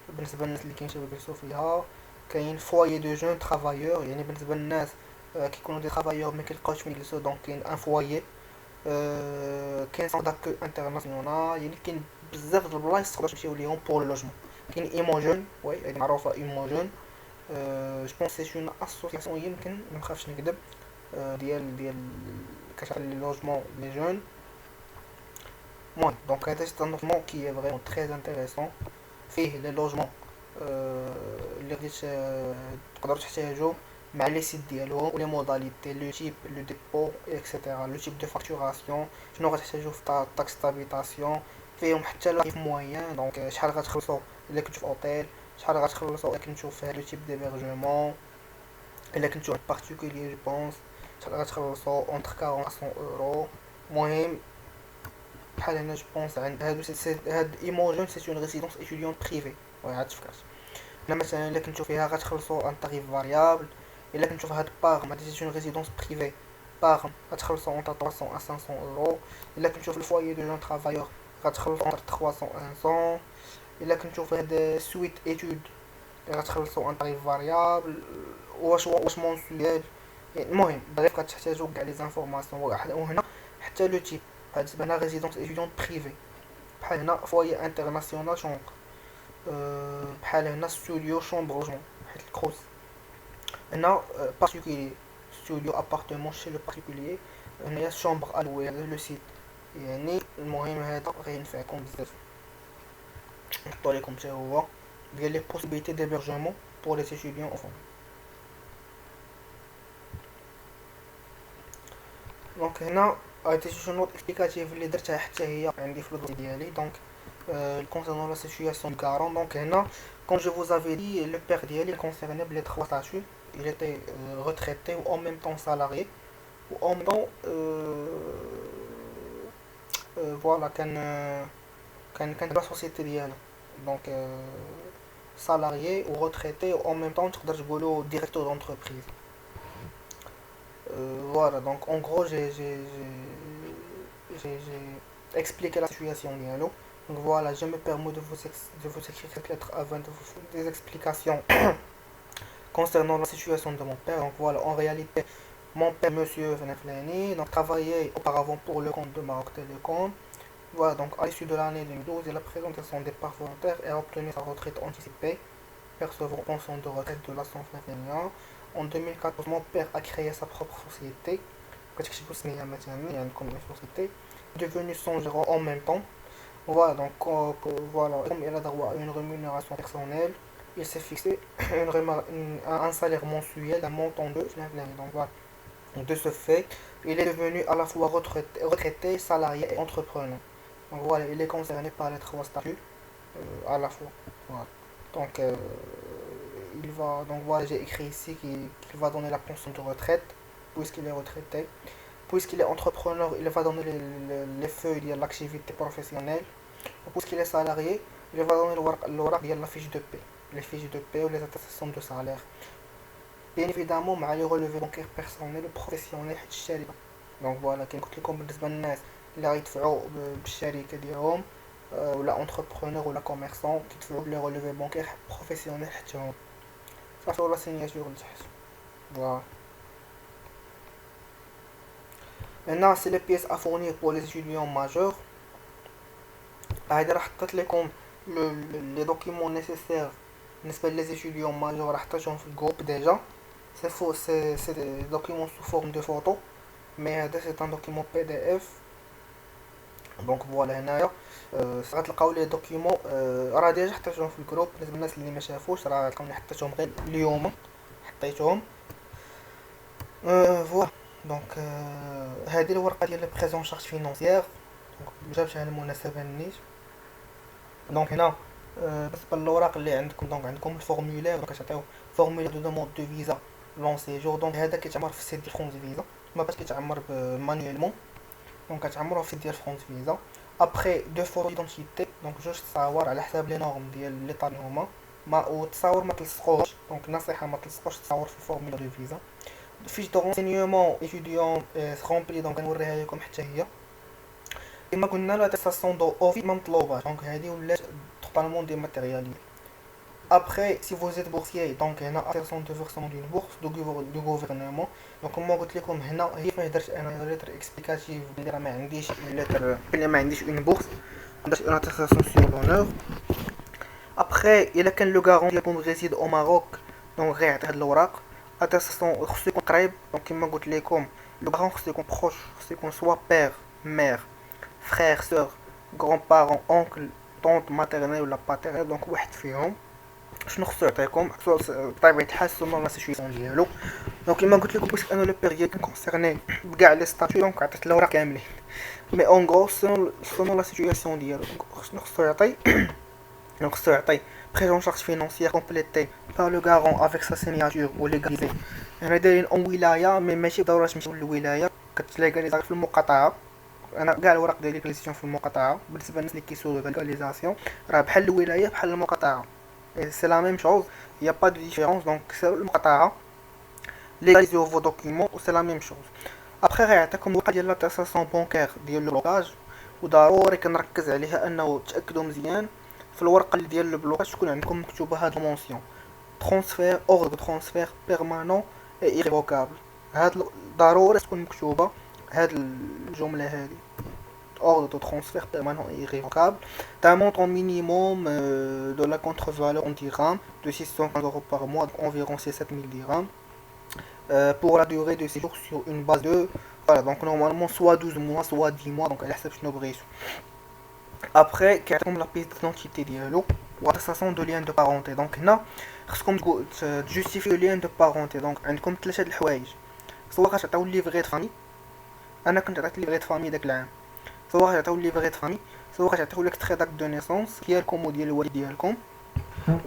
Speaker 2: بالنسبه للناس اللي كيمشيو يجلسوا فيها. كاين فوايي دو جون ترافايور يعني بالنسبه للناس كيكونوا دي ترافايور ما كيلقاوش فين يجلسوا دونك كاين ان فوايي. كاين سون داكو انترناسيونال يعني كاين بزاف د البلايص تقدر تمشيو ليهم بور لوجمون. كاين ايموجون وي هادي معروفه ايموجون جو بونس سي اون اسوسياسيون يمكن ما نخافش نكذب ديال كتعطي لي لوجمون لي جون. المهم دونك هذا سي ان لوجمون كي فريمون تري انتريسون فيه لي لوجمون اللي غادي تقدروا تحتاجوا مع لي سيت ديالهم ولي موداليتي لو تيب لو ديبو اكسيتيرا لو تيب دو فاكتوراسيون شنو غتحتاجوا في طاكس دابيتاسيون فيهم حتى لا كيف موين. دونك شحال غتخلصوا الا كنتو في اوتيل شحال غتخلصوا الا كنتو في هاد لو تيب ديبرجمون الا كنتو عند بارتيكولير جو بونس شحال غتخلصوا اونتر 40 و 100 اورو. المهم بحال هنا جو بونس عند هاد ايموجون سي اون ريزيدونس ايتوديون بريفي وي عاد تفكرت لا مثلا الا كنتو فيها غتخلصوا ان طريف فاريابل. الا كنتو في هاد باغ ما ديتي اون ريزيدونس بريفي باغ غتخلصوا اونتر 300 و 500 اورو. الا كنتو في الفوايي دو جون ترافايور غتخلصوا اونتر 300 و 100. الا كنتو في هاد سويت ايتود غتخلصوا ان طريف فاريابل واش مونسيال. المهم بريف غتحتاجوا كاع لي زانفورماسيون وهنا حتى لو تيب هاد هنا ريزيدونس ايتوديون بريفي بحال هنا فوايي انترناسيونال شونبر بحال هنا ستوديو شومبر لوجمون حيت الكروس هنا بارتيكولير ستوديو ابارتمون شي لو بارتيكولير هنايا شومبر الوي هذا لو سيت. يعني المهم هذا غينفعكم بزاف نحطو لكم حتى هو ديال لي بوسيبيليتي ديبرجمون بور لي ستوديون اون فرنسا. دونك هنا هادي شي نوت اكسبليكاتيف اللي درتها حتى هي عندي في الدوسي ديالي. دونك concernant la situation du garant donc là comme je vous avais dit le père d'Yali concernait les trois statuts. Il était retraité ou en même temps salarié ou en même temps voilà كان la société ديالو donc salarié ou retraité ou en même temps تقدر تقولوا directeur d'entreprise. Voilà, donc en gros, j'ai expliqué la situation ديالو. Donc voilà, je me permets de vous écrire cette lettre afin de vous faire des explications concernant la situation de mon père. Donc voilà, en réalité, mon père, monsieur Fenefleni, donc travaillait auparavant pour le compte de Maroc Télécom. Voilà, donc à l'issue de l'année 2012, il a présenté son départ volontaire et a obtenu sa retraite anticipée, percevant pension de retraite de la Fenefleni. En 2014, mon père a créé sa propre société, comme une société, devenu son gérant en même temps. Voilà, donc voilà, comme il a droit à une rémunération personnelle, il s'est fixé un salaire mensuel d'un montant de 20. Donc voilà. De ce fait, il est devenu à la fois retraité, salarié et entrepreneur. Donc voilà, il est concerné par les trois statuts à la fois. Voilà. Donc, donc voilà, j'ai écrit ici qu'il va donner la pension de retraite puisqu'il est retraité. Puisqu'il est entrepreneur, il va donner les feuilles de l'activité professionnelle. Puisqu'il est salarié, il va donner la fiche de paie. Les fiches de paie ou les attestations de salaire. Bien évidemment مع les relevés bancaires personnels وبروفيسيونيل حيت الشركة. دونك فوالا كاين قلت لكم بالنسبة للناس اللي غيدفعوا بالشركة ديالهم ولا انتربرونور ولا كوميرسون كيدفعوا لي relevés bancaires بروفيسيونيل حتى هما صافي ولا سيناتور لتحت. فوالا. Maintenant c'est les pièces à fournir pour les étudiants majeurs. هادي راه حطيت لكم les documents nécessaires بالنسبة les étudiants majeurs راه حطيتهم في الجروب ديجا. C'est des documents sous forme de photo, mais c'est un document PDF. Donc voilà هنايا غتلقاو لي دوكيومون راه ديجا حطيتهم في الجروب. بالنسبه للناس اللي ما شافوش راه غتلقاوني حطيتهم غير اليوم حطيتهم فوالا. دونك هذه الورقه ديال بريزون شارج فينونسيير جابتها المناسبه نيت. دونك هنا بالنسبه للوراق اللي عندكم دونك عندكم الفورمولير. دونك كتعطيو فورمولير دو دوموند دو فيزا لون سيجور. دونك هذا كيتعمر في السيت ديال فرونس فيزا ما باش كيتعمر مانيوالمون. دونك كتعمروا في ديال فرونس فيزا. ابري دو فوتو ديدونتيتي دونك جوج تصاور على حساب لي نورم ديال ليطا اللي هما ما وتصاور ما تلصقوش. دونك نصيحه ما تلصقوش تصاور في الفورمولير دو فيزا. فيش دو رونسينيومون ايتيديون رومبلي دونك غنوريها لكم حتى هي كما قلنا. لا تيستاسيون دو اوفي ما مطلوباش دونك هذه ولات totalement dématérialisée. Après, si vous êtes boursier, donc il y a une attestation de versement d'une bourse du gouvernement. Donc comme قلت لكم هنا هي فاش درت انا ليتر اكسبليكاتيف بلي راه ما عنديش ليتر بلي ما عنديش اون بورس درت اون attestation sur l'honneur. Après الا كان لو غارون ديالكم ريزيد او ماروك دونك غيعطي هاد الاوراق attestation خصو يكون قريب. دونك كما قلت لكم لو غارون خصو يكون بروش خصو يكون سوا بير مير frère sœur grand-parent oncle طونط ماتيرنيل ولا باتيرنيل. دونك واحد فيهم شنو خصو يعطيكم بطبيعة الحال سولون لا سيتوياسيون ديالو. دونك كيما قلت لكم باسكو انا لو بيريود كونسيرني بكاع لي ستاتيو دونك عطيت الاوراق كاملين. مي اون غرو سولون لا سيتوياسيون ديالو دونك شنو خصو يعطي. دونك خصو يعطي بريزون شارج فينونسيير كومبليتي بار لو غارون افيك سا سيناتور و ليغاليزي. انا دايرين اون ولايه مي ماشي ضروري تمشيو للولايه كتليغاليزي في المقاطعه. انا كاع الوراق ديالي كليزيون في المقاطعه. بالنسبه للناس اللي كيسولوا على الليغاليزاسيون راه بحال الولايه بحال المقاطعه سي لا ميم شوز يا با دو ديفيرونس. دونك سي المقاطعه ليغاليزيو فو دوكيومون و سي لا ميم شوز. ابخي غيعطيكم الورقه ديال لاتاساسيون بونكير ديال لو بلوكاج وضروري كنركز عليها انه تاكدوا مزيان في الورقه اللي ديال لو بلوكاج تكون عندكم مكتوبه هاد المونسيون ترانسفير اوردر ترانسفير بيرمانون اي ايريفوكابل. هاد ضروري تكون مكتوبه هاد الجمله هادي ordre de transfert permanent et irrévocable d'un montant minimum de la contre-valeur en dirhams de 615 € par mois, donc environ 7 000 dirhams pour la durée de séjour sur une base de voilà donc normalement soit 12 mois soit 10 mois. donc على حسب شنو بغيتو. après كيعطيكم la pièce d'identité ديالو و attestation de lien de parenté. donc هنا خصكم تجوستيفيو lien de parenté. donc عندكم ثلاثه د الحوايج سواء غتعطيو ليفغي د فامي. انا كنت عطيت ليفغي د فامي داك العام. سواء غتعطيو ليفغي د فامي سواء غتعطيو لك تري داكت دو نيسونس ديالكم وديال الوالد ديالكم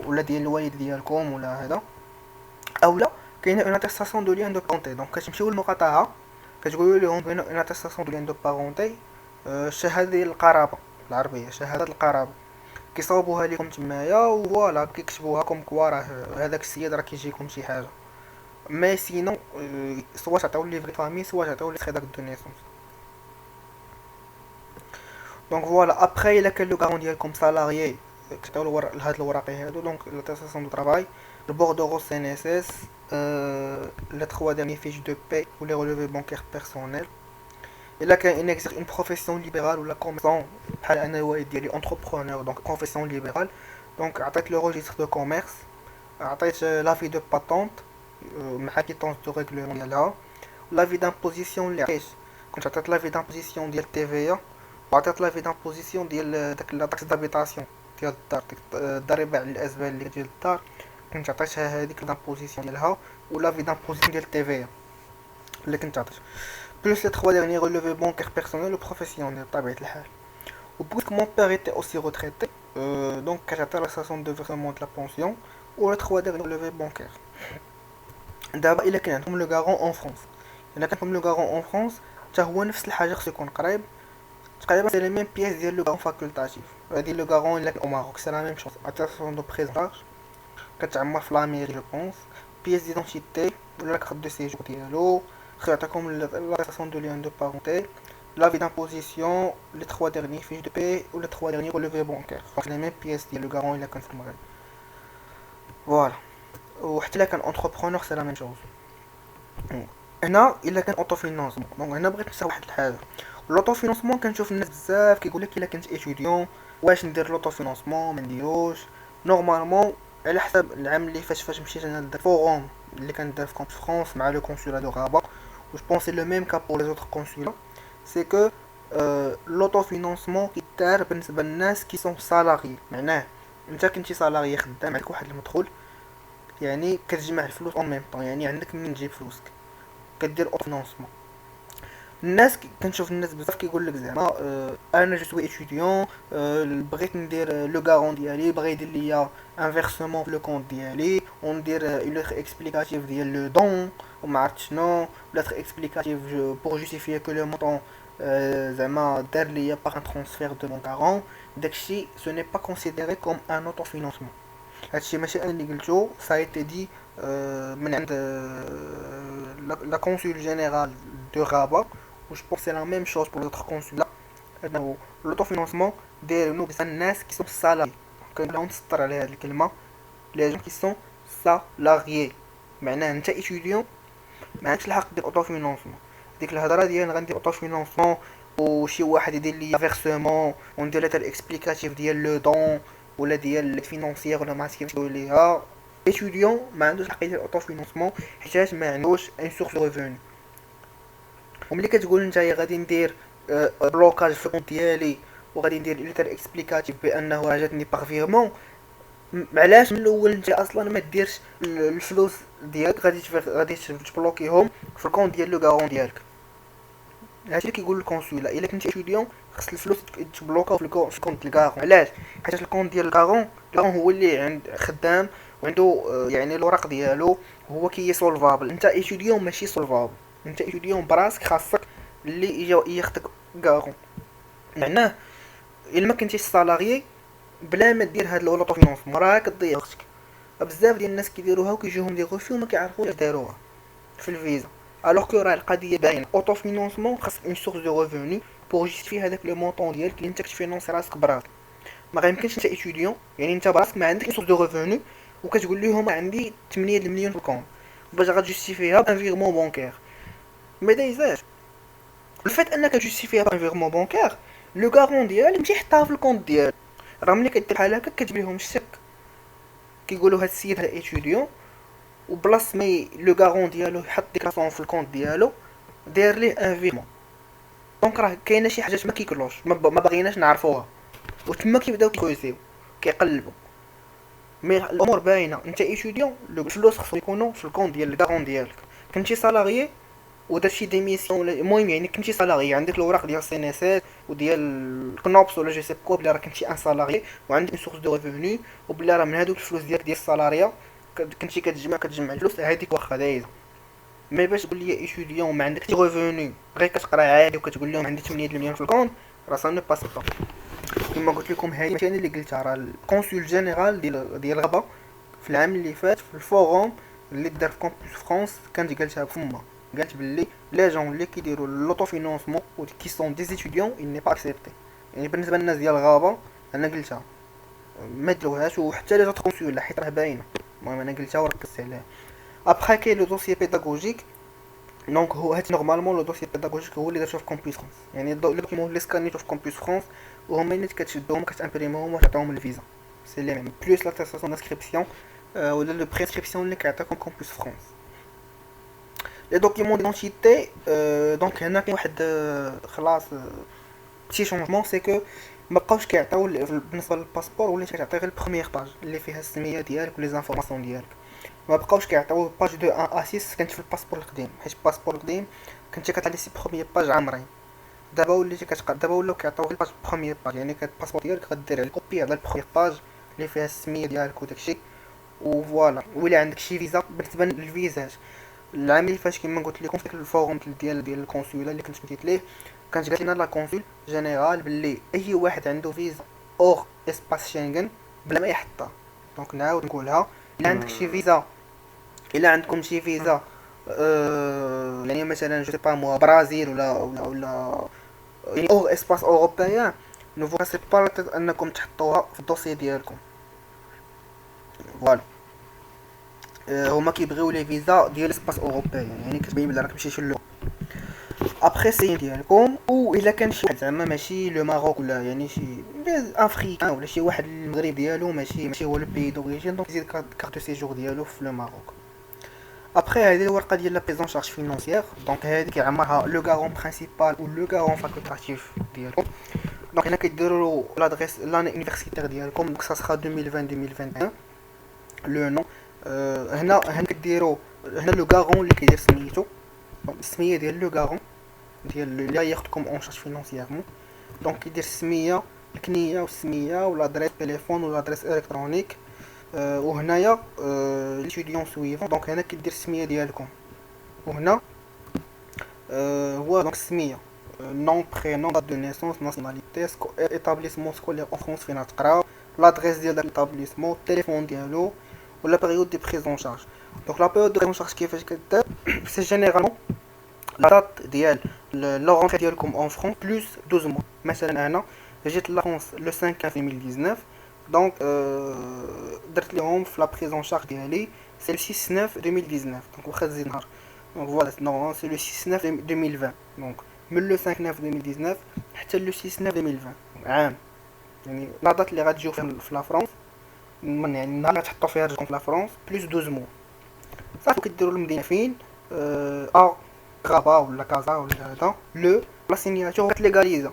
Speaker 2: ولا ديال الوالد ديالكم ولا هذا اولا كاينه اون اتستاسيون دو لين دو بارونتي. دونك كتمشيو للمقاطعه كتقولوا لهم كاينه اون اتستاسيون دو لين دو بارونتي الشهاده ديال القرابه بالعربيه شهاده القرابه كيصاوبوها لكم تمايا وفوالا كيكتبوها كوم كوا راه هذاك السيد راه كيجيكم شي حاجه. مي سينون سوا تعطيو لي فري فامي سوا تعطيو لي داك دو نيسونس. دونك فوالا ابخي الا كان لو كارون ديالكم سالاريي كتعطيو هاد الوراقي هادو. دونك لاتيستاسيون دو طرافاي، البوردورو سي ان اس اس، لي 3 ديرني فيش دو باي و لي ريليفي بانكير بيرسونيل. الا كان ان اكزيرس اون بروفيسيون ليبرال ولا كوميرسون بحال انا الوالد ديالي انتربرونور دونك بروفيسيون ليبرال. دونك عطيت لو ريجستر دو كوميرس، عطيت لافي دو باتونت مع كيطونس دو ريغلومون ديالها، لافي دامبوزيسيون اللي عطيت كنت عطيت لافي دامبوزيسيون ديال تيفيا، وعطيت لافي دامبوزيسيون ديال داك لا تاكس دابيتاسيون ديال الدار، ديك الضريبه على الازبال اللي ديال الدار كنت عطيتها هذيك دامبوزيسيون ديالها، ولافي دامبوزيسيون ديال تيفيا اللي كنت عطيت، بلوس لي 3 ديرني ريليفي بانكير بيرسونيل و بروفيسيونيل بطبيعه الحال. وبويسك مون بير ايتي اوسي روتريتي دونك كتعطي لا ستاسيون دو فيرسمون د لا بونسيون و لي 3 ديرني ريليفي بانكير. دابا الا كان عندكم لو غارون اون فرونس، الا كان عندكم لو غارون اون فرونس حتى هو نفس الحاجه، خصو يكون قريب تقريبا سي لي ميم بياس ديال لو غارون فاكولتاتيف. هادي لو غارون الا كان او ماروك سي لا ميم شوز، اتاسيون دو بريزونتاج كتعمر في لاميري جو بونس، بياس ديدونتيتي ولا لا كارت دو سيجور ديالو، خصو يعطيكم لاتاسيون دو ليان دو بارونتي، لافي دامبوزيسيون، لي 3 ديرني فيش دو بي و لي 3 ديرني ريليفي بانكير، دونك لي ميم بياس ديال لو غارون الا كان في المغرب. فوالا. وحتى الا كان انتربرونور سي لا ميم شوز. هنا الا كان اوتو فينانسمون، دونك هنا بغيت نسال واحد الحاجه. لوطو فينانسمون كنشوف الناس بزاف كيقول لك الا كنت اتيديون واش ندير لوطو فينانسمون ما نديروش. نورمالمون على حسب العام اللي فاش مشيت انا لداك فوروم اللي كندير في كونت فرانس مع لو كونسولا دو رابا، و جو بونس سي لو ميم كا بور لي اوتر كونسولا، سي كو لوطو فينانسمون كيدار بالنسبه للناس كي سون سالاري. معناه انت كنتي سالاري خدام عندك واحد المدخول، يعني كتجمع الفلوس اون ميم طون، يعني عندك منين تجيب فلوسك كدير اوتو فينانسمون. الناس كنشوف الناس بزاف كيقول لك زعما انا جو سوي اتيديون بغيت ندير لو غارون ديالي، بغا يدير ليا انفيرسمون في لو كونط ديالي وندير اون لتر اكسبليكاتيف ديال لو دون وما عرفت شنو، لتر اكسبليكاتيف بور جوستيفيي كو لو مونطون زعما دار ليا باغ ان ترانسفير دو مون غارون. داكشي سو ني با كونسيديري كوم ان اوتو فينانسمون. هادشي ماشي انا اللي قلتو، سا ايتي دي من عند لا كونسول جينيرال دو رابا، و جو بونس سي لا ميم شوز بور لوطر كونسولا. انه لوطوفينانسمون دايرينو بزاف الناس كي سون سالاري، كنبغيو نسطر على هاد الكلمه، لي جون كي سون سالاريي، معناه انت اتيديون ما عندكش الحق دير اوطوفينانسمون. ديك الهضره ديال غندير اوطوفينانسمون وشي واحد يدير لي فيرسمون وندير لها الاكسبليكاتيف ديال لو دون ولا ديال الفينونسيير ولا ما عرفت كيفاش يقولوا ليها، اتيديون ما عندوش الحق يدير اوطوفينانسمون حيت ما عندوش ان سورس دو ريفوني. وملي كتقول نتايا غادي ندير بلوكاج في الكونت ديالي وغادي ندير ليتر اكسبليكاتيف بانه راه جاتني باغ فيرمون، علاش من الاول انت اصلا ما ديرش الفلوس ديالك غادي تبلوكيهم في الكونت ديال لو غارون ديالك؟ هادشي اللي كيقول الكونسولا، الا كنتي اتيديون خص الفلوس تبلوكاو في الكونت الكارون. علاش؟ حيت الكونت ديال الكارون هو اللي عند خدام وعنده يعني الوراق ديالو هو سولفابل. انت اتيديون ماشي سولفابل، انت اتيديون براسك خاصك اللي يجي ياخدك كارون. معناه الا ما كنتيش سالاريي بلا ما دير هاد لوطو فينونسمون راه كتضيع وقتك. بزاف ديال الناس كيديروها وكيجيهم دي غوفي وما كيعرفوش داروها في الفيزا، الوغ كو راه القضيه باينه. اوتو فينونسمون خاص اون سورس دو ريفوني بور جوستيفي هذاك لو مونطون ديالك اللي انت كتفينونسي راسك براسك. ما غيمكنش انت اتيديون يعني انت براسك ما عندك سورس دو ريفوني وكتقول لهم عندي 8 المليون في الكونط باش غتجوستيفيها بان فيرمون بانكير. ما دايزاش الفات انك جوستيفيها بان فيرمون بانكير، لو غارون ديالك ماشي حطها في الكونط ديالك. راه ملي كدير بحال هكا كتجيب لهم الشك، كيقولوا هاد السيد هذا اتيديون وبلاص مي لو غارون ديالو يحط ديك لاسون في الكونط ديالو داير ليه ان فيرمون. دونك راه كاينه شي حاجات ما كيكلوش ما باغيناش نعرفوها، وتما كيبداو كيكوزيو كيقلبوا. مي الامور باينه، انت اتيديون الفلوس خصو يكونوا في الكونط ديال الكارون ديالك. كنتي سالاريي ودرتي ديميسيون المهم يعني كنتي سالاريي عندك الاوراق ديال سي ان اس وديال كنوبس ولا جو سي كو بلا راه كنتي ان سالاريي وعندك سورس دو ريفوني وبلا راه من هادوك الفلوس ديالك ديال السالاريا كنتي كتجمع الفلوس هذيك واخا دايزه. مي باش تقول لي اتيديون ما عندكش ريفوني غير كتقرا عادي وكتقول لهم عندي 8 مليون في الكونط، راه سا نو باس با. كما قلت لكم هذه ماشي انا اللي قلتها، راه الكونسول جينيرال ديال غابا في العام اللي فات في الفوروم اللي دار في كومبوس فرانس كانت قالتها فما، قالت باللي لي جون اللي كيديروا لوطوفينونسمون و كي سون دي ستوديون il n'est pas accepté. يعني بالنسبه للناس ديال الغابه انا قلتها ما دلوهاش، وحتى لي زوطخ كونسول حيت راه باينه. المهم انا قلتها وركزت عليها. ابخي كاين لو دوسيي بيداغوجيك، دونك هو هاد نورمالمون لو دوسيي بيداغوجيك هو اللي درتو في كومبوس فرانس. يعني لي دوكيمون اللي سكانيتو في كومبوس فرانس وهما اللي كتشدهم كتامبريموهم وتعطيهم الفيزا، سي لي ميم بلوس لاتيستاسيون دانسكريبسيون ولا لو بريسكريبسيون اللي كيعطيكم كومبوس فرانس. لي دوكيمون ديدونتيتي دونك هنا كاين واحد خلاص بتي شونجمون، سي كو مابقاوش كيعطيو بالنسبه للباسبور، ولا كيعطي غير البروميير باج اللي فيها السميه ديالك ولي زانفورماسيون ديالك. ما بقاوش كيعطيو باج دو 1 ا 6 كانت في الباسبور القديم، حيت الباسبور القديم كنتي كتعطي سي بروميير باج عامرين. دابا وليتي دابا ولاو كيعطيو غير باج بروميير باج، يعني كت الباسبور ديالك غدير على كوبي على البروميير باج اللي فيها السميه ديالك وداكشي وفوالا. ولا عندك شي فيزا بالنسبه للفيزاج العام اللي فاش كيما قلت لكم في ديك الفوروم ديال الكونسولا اللي كنت مشيت ليه، كانت قالت لنا لا كونسول جينيرال باللي اي واحد عنده فيزا اور اسباس شنغن بلا ما يحطها. دونك نعاود نقولها، الا عندك شي فيزا، الا عندكم شي فيزا يعني مثلا جو سي با موا برازيل ولا يعني اور اسباس اوروبيان، نو فو سي با انكم تحطوها في الدوسي ديالكم. فوالا هما كيبغيو لي فيزا ديال اسباس اوروبيان، يعني كتبين بلا راك مشيتي لو ابخي سي ديالكم. و الا كان شي واحد زعما ماشي لو ماروك ولا يعني شي افريكان ولا شي واحد المغرب ديالو ماشي هو لو بيي دوريجين، دونك يزيد كارت دو سيجور ديالو في لو ماروك. ابخي هذه الورقه ديال لا بريزون شارج فينونسيير، دونك هذه كيعمرها لو غارون برينسيبال و لو غارون فاكولتاتيف ديالكم. دونك هنا كيديروا لادريس لان يونيفرسيتير ديالكم، دونك سا سرا 2020 2021 لو نون. هنا كديروا هنا لو غارون اللي كيدير سميتو، دونك السميه ديال لو غارون ديال اللي ياخذكم اون شارج فينونسييرمون. دونك كيدير السميه الكنيه والسميه والادريس تليفون والادريس الكترونيك. وهنايا ليتيديون سويفون، دونك هنا كدير السميه ديالكم، وهنا هو دونك السميه نون برينون دات دو نيسونس ناسيوناليتي ايتابليسمون سكولير اون فرونس فين تقرا، لادريس ديال داك الايتابليسمون، التليفون ديالو ولا بيريود دي بريزون شارج. دونك لا بيريود دو بريزون شارج كيفاش كدار سي جينيرالمون لا دات ديال لو رونتري ديالكم اون فرونس بلوس 12 موا. مثلا انا جيت لفرنسا لو 5 2019، دونك درت لهم في لا بريزون شارج ديالي سي لو 6 9 2019، دونك واخا تزيد نهار. دونك فوالا نورمال سي لو 6 9 2020، دونك من لو 5 9 2019 حتى لو 6 9 2020 عام. يعني لا دات اللي غتجيو في لا فرنسا من يعني النهار اللي تحطوا فيها رجلكم في لا فرنسا بلوس 12 موا. صافي كديروا المدينه فين غابا ولا كازا ولا هذا لو لا سينياتور كتليغاليزا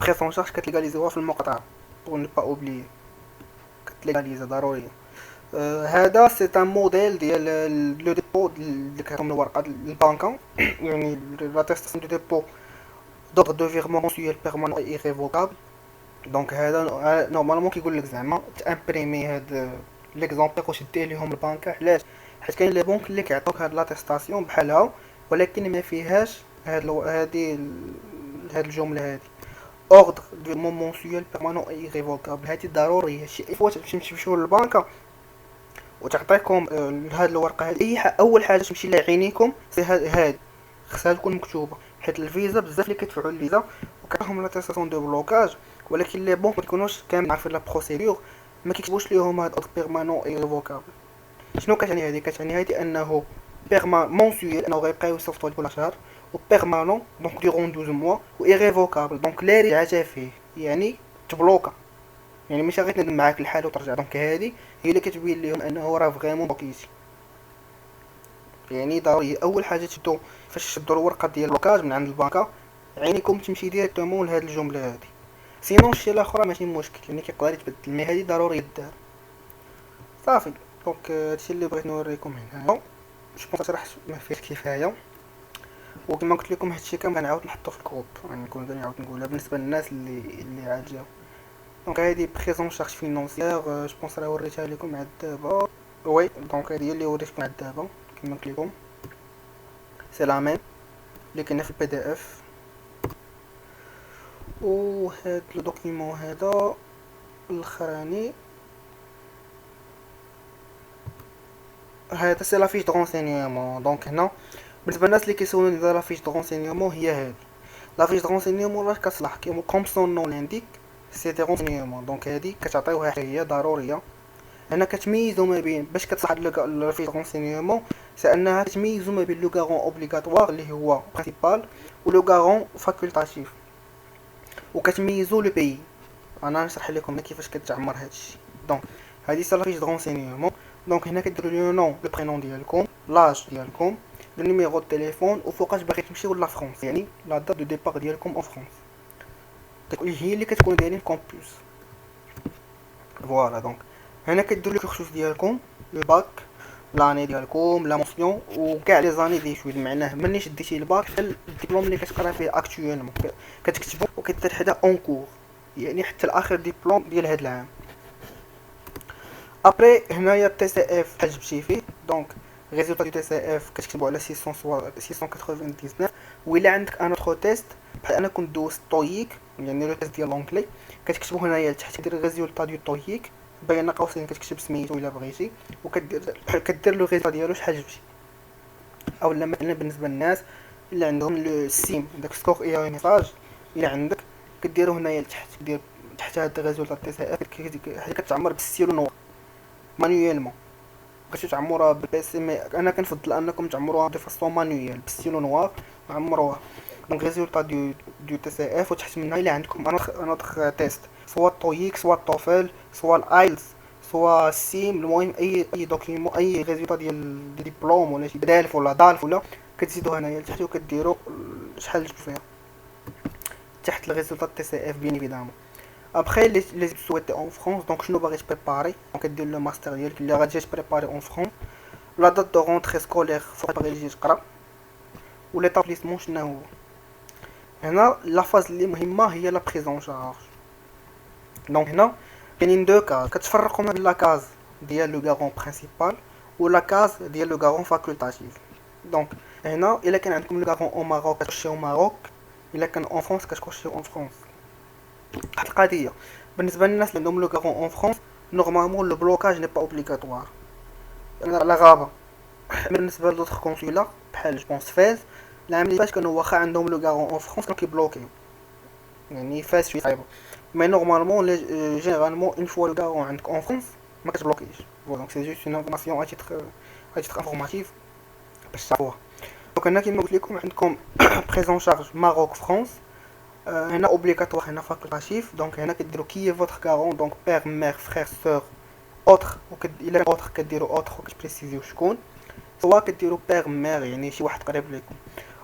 Speaker 2: بريزون شارج كتليغاليزوها في المقطع بور نو با اوبليي كتليغاليزا ضروري. هذا سي ان موديل ديال لو ديبو اللي كيعطيهم الورقه البنكه يعني لاتيستاسيون دو ديبو دوغ دو فيرمون مونسيوال بيرمانون اي ريفوكابل. دونك هذا نورمالمون كيقول لك زعما تامبريمي هاد ليكزامبل وشديه ليهم البنكه. علاش؟ حيت كاين لي بنك اللي كيعطوك هاد لاتيستاسيون بحالها ولكن ما فيهاش هاد الجمله هادي اوردر دو مونسيوال بيرمانون اي ريفوكابل. هادي ضروريه شي اي فوا تمشيو للبنكه وتعطيكم هاد الورقه هادي، اول حاجه تمشي لعينيكم سي هاد خصها تكون مكتوبه، حيت الفيزا بزاف اللي كيدفعوا الفيزا وكيعطيهم لاتيستاسيون دو بلوكاج، ولكن لي بونك ما يكونوش كامل عارفين لا بروسيدور، ما كيكتبوش ليهم هاد اوردر بيرمانون اي ريفوكابل. شنو كتعني هادي؟ كتعني هادي انه مونسيوال انه غيبقاو يصيفطوا لك كل شهر، و بيرمانون دونك ديرون 12 موا، و ايريفوكابل دونك لا رجعه فيه يعني تبلوكا، يعني ماشي غير تندم معاك الحال وترجع. دونك هادي هي اللي كتبين لهم انه راه فريمون بلوكيتي. يعني ضروري اول حاجه تشدو فاش تشدو الورقه ديال البلوكاج من عند البنكه عينيكم تمشي ديريكتومون لهاد الجمله هادي. سينون الشيء الاخر ماشي مشكل يعني كيقدر يتبدل، مي هادي ضروري يدار. صافي دونك هادشي اللي بغيت نوريكم هنا. جو بونس شرحت ما فيه كفايه، وكما قلت لكم هادشي كامل غنعاود نحطو في الجروب، يعني نكون غنعاود نقولها بالنسبه للناس اللي عاد جاو. دونك هادي بريزون شارج فينونسيير جو بونس راه وريتها لكم عاد دابا. وي دونك هادي هي اللي وريتكم عاد دابا كما قلت لكم سي لا ميم اللي كاينه في البي دي اف. وهاد لو دوكيمون هذا الاخراني هذا سي لا فيش دو رونسينيومون. دونك هنا بالنسبه للناس اللي كيسولوني على لا فيش دو رونسينيومون هي هذه. لا فيش دو رونسينيومون راه كتصلح كوم سون نون لانديك سي دي رونسينيومون. دونك هذه كتعطيوها هي ضروريه. هنا كتميزوا ما بين باش كتصلح لا فيش دو رونسينيومون سي انها تميزوا ما بين لو غارون اوبليغاتوار اللي هو برينسيبال و لو غارون فاكولتاتيف، وكتميزوا لو بيي. انا نشرح لكم كيفاش كتعمر هادشي. دونك هذه سي لا فيش دو رونسينيومون. دونك هنا كديروا لو نون لو برينون ديالكم، لاج ديالكم، لو نيميرو دو تليفون، وفوقاش باغي تمشيو لا فرنسا، يعني لا دات دو ديبار ديالكم اون فرنسا هي اللي كتكون دايرين كومبوس. فوالا دونك هنا كديروا الكورسوس ديالكم، لو باك، لاني ديالكم، لا مونسيون، وكاع لي زاني دي شويه. معناه ملي شديتي الباك حتى الدبلوم اللي كتقرا فيه اكطويلمون كتكتبو وكدير حدا اون كور، يعني حتى الاخر ديبلوم ديال هاد العام. ابري هنايا تي سي اف بحال جبتي فيه. دونك ريزولطا دو تي سي اف كتكتبو على 699. وإلا عندك ان اوتر تيست بحال انا كنت دوزت توييك، يعني لو تيست ديال لونجلي، كتكتبو هنايا لتحت كدير ريزولطا ديال توييك بين قوسين، كتكتب سميتو الا بغيتي، وكدير لو ريزولطا ديالو شحال جبتي. اولا مثلا بالنسبه للناس اللي عندهم لو سيم داك سكور اي ميساج، الا عندك كديرو هنايا لتحت، كدير تحت هاد الريزولطا تي سي اف كتعمر بالستيلو نوار مانيويلمون. بغيتو تعمروها بالبيسي، مي انا كنفضل انكم تعمروها دو فاصون مانيويل بالستيلو نوار وعمروها. دونك ريزولطا دو تي سي اف، وتحت منها الا عندكم انوتر تيست، سوا توييك سوا توفل سوا الايلز سوا سيم، المهم اي دوكيمون، اي ريزولطا ديال ديبلوم ولا شي دالف ولا دالف ولا، كتزيدو هنايا لتحت وكديروا شحال جبتو فيها تحت الريزولطا تي سي اف بيان ايفيدامون. ابخي لي سويتي اون فرانس، دونك شنو باغي تبريباري، دونك كدير لو ماستر ديالك اللي غادي تبريباري اون فرانس، لا دات دو رونتري سكولير فوق باغي تجي تقرا، و ليطابليسمون شنو هو. هنا لا فاز اللي مهمه هي لا بريزون شارج. دونك هنا كاينين دو كاز كتفرقوا ما بين لا كاز ديال لو غارون برينسيبال و لا كاز ديال لو غارون فاكولتاتيف. دونك هنا الا كان عندكم لو غارون او ماروك كتخشيو ماروك، الا كان اون فرانس كتخشيو اون فرانس. واحد القضيه بالنسبه للناس اللي عندهم لو غارون اون فرانس، نورمالمون لو بلوكاج ني با اوبليغاتوار على غابه. بالنسبه لدوطخ كونسولا بحال جوبونس فاز، العام اللي فات كانوا واخا عندهم لو غارون اون فرانس كانوا كيبلوكيو، يعني فاز شي صعيبه. مي نورمالمون جينيرالمون اون فوا لو غارون عندك اون فرانس ما كتبلوكيش. دونك سي جوست اون انفورماسيون ا تيتر انفورماتيف باش تعرفوها. دونك هنا كيما قلت لكم عندكم بريزون شارج ماروك فرانس، هنا اوبليغاتوار، هنا فاكولتاتيف. دونك هنا كديروا كي فوتر غارون، دونك بير مير فرير سور اوتر، الا اوتر كديروا اوتر وكتبريسيزيو شكون، سوا كديروا بير مير يعني شي واحد قريب لكم.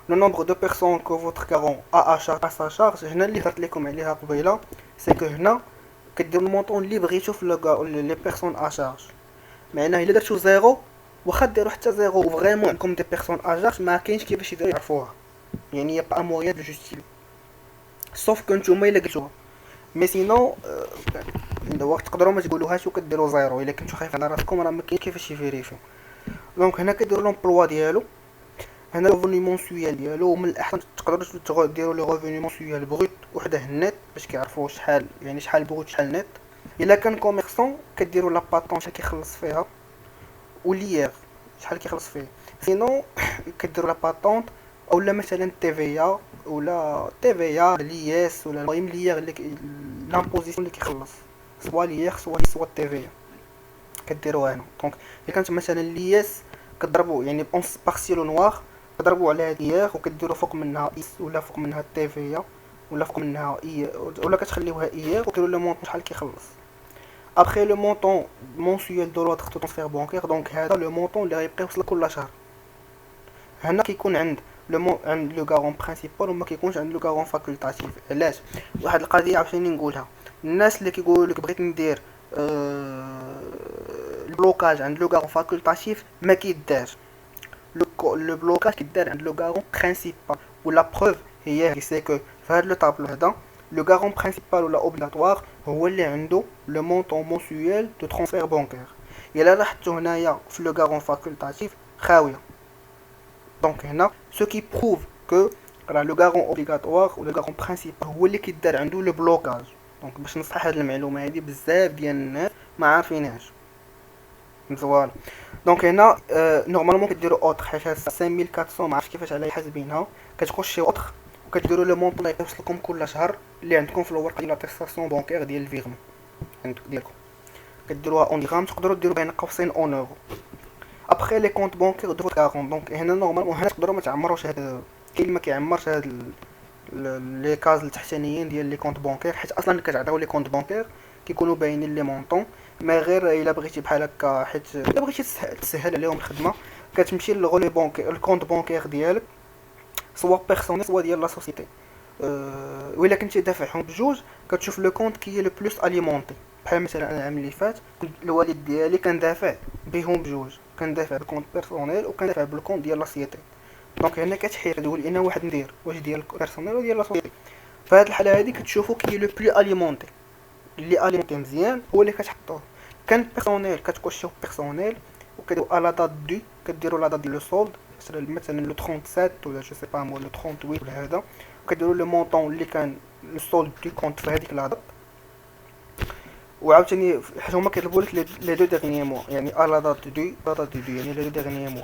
Speaker 2: لو نومبر دو بيرسون كو فوتر غارون ا سا شارج، هنا اللي هضرت لكم عليها قبيله، سي كو هنا كديروا المونطون اللي بغيتو في لي بيرسون ا شارج. معناه الا درتو زيرو واخا ديروا حتى زيرو وفريمون عندكم دي بيرسون ا شارج، ما كاينش كيفاش يعرفوها، يعني يا با مويان دو جوستيفي سوف كو نتوما الا قلتوها. مي سينو وقت تقدروا ما تقولوهاش وكديروا زيرو، الا كنتو خايفين على راسكم راه ما كاين كيفاش يفيريفيو. دونك هنا كديروا لومبلوا ديالو، هنا الريفوني مونسويال ديالو، ومن الاحسن تقدروا ديروا لي ريفوني مونسويال بروت وحده النت باش كيعرفوا شحال، يعني شحال بروت شحال نت. الا كان كوميرسون كديروا لا باتون شحال كيخلص فيها وليير شحال كيخلص فيه. سينو كديروا لا باتونط اولا مثلا تي في ولا تي في لياس، ولا المهم ليير اللي لامبوزيسيون اللي كيخلص، سوا ليير سوا تي في كديروها هنا. دونك الا كانت مثلا لياس كضربوا يعني اونس بارسيلو نوار كضربوا على ليير وكديروا فوق منها اس ولا فوق منها تي في ولا فوق منها اي، ولا كتخليوها ايير وديروا لو مونطون شحال كيخلص. ابخي لو مونطون مونسويال دو لوطخ ترونسفير بانكير، دونك هذا لو مونطون اللي غيبقى يوصل كل شهر. هنا كيكون عند عند لو غارون برينسيبال وما كيكونش عند لو غارون فاكولتاتيف. علاش؟ واحد القضيه عاوتاني نقولها، الناس اللي كيقولوا لك بغيت ندير البلوكاج عند لو غارون فاكولتاتيف ما كيدارش. لو بلوكاج كيدار عند لو غارون برينسيبال، ولا بروف هي سي كو في هذا لو طابلو هذا لو غارون برينسيبال ولا اوبليغاتوار هو اللي عنده لو مونطون مونسويال دو ترونسفير بانكير. الا لاحظتوا هنايا في لو غارون فاكولتاتيف خاويه. دونك هنا سو كي بروف كو راه لو غارون اوبليغاتوار ولا غارون برينسيبال هو اللي كيدار عنده لو بلوكاج. دونك باش نصحح هاد المعلومه هادي بزاف ديال الناس ما عارفينهاش. فوالا. دونك هنا نورمالمون كديروا اوتر حيت هاد 5400 ما عرفتش كيفاش على حاسبينها، كتخشيو اوتر وكديروا لو مونطون اللي يوصلكم كل شهر اللي عندكم في الورقه ديال لاتيستاسيون بونكير ديال الفيغمون ديالكم، كديروها اون درهم، تقدروا ديروا بين قوسين اون اورو. ابخي لي كونط بونكير دو كارون، دونك هنا نورمالمون هنا تقدروا ما تعمروش هاد، كاين اللي ما كيعمرش هاد لي كاز التحتانيين ديال لي كونط بونكير، حيت اصلا كتعطيو لي كونط بونكير كيكونوا باينين لي مونطون. ما غير الا بغيتي بحال هكا، حيت الا بغيتي تسهل عليهم الخدمه كتمشي للغولي بونكير الكونط بونكير ديالك سوا بيرسونيل سوا ديال لا سوسيتي. وإلا كنتي دافعهم بجوج كتشوف لو كونط كي لو بلوس اليمونتي. بحال مثلا انا العام اللي فات كنت الوالد ديالي كان دافع بهم بجوج، كان دافع بالكونط بيرسونيل وكان دافع بالكونط ديال لا سوسيتي. دونك هنا كتحير تقول انا واحد ندير واش ديال بيرسونيل ولا ديال لا سوسيتي. فهاد الحاله هادي كتشوفوا كي لو بلو اليمونتي، اللي اليمونتي مزيان هو اللي كتحطوه. كان بيرسونيل كتكوشيو بيرسونيل وكديروا لا دات دو، كديروا لا دات ديال لو سولد مثلا لو 37 ولا جو سي با مو لو 38 ولا هذا، وكديروا لو مونطون اللي كان لو سولد دو كونط في هذيك لا دات. وعاوتاني حيت هما كيطلبوا لك لي دو ديرنيي موا، يعني لا دات دو يعني لي دو ديرنيي موا.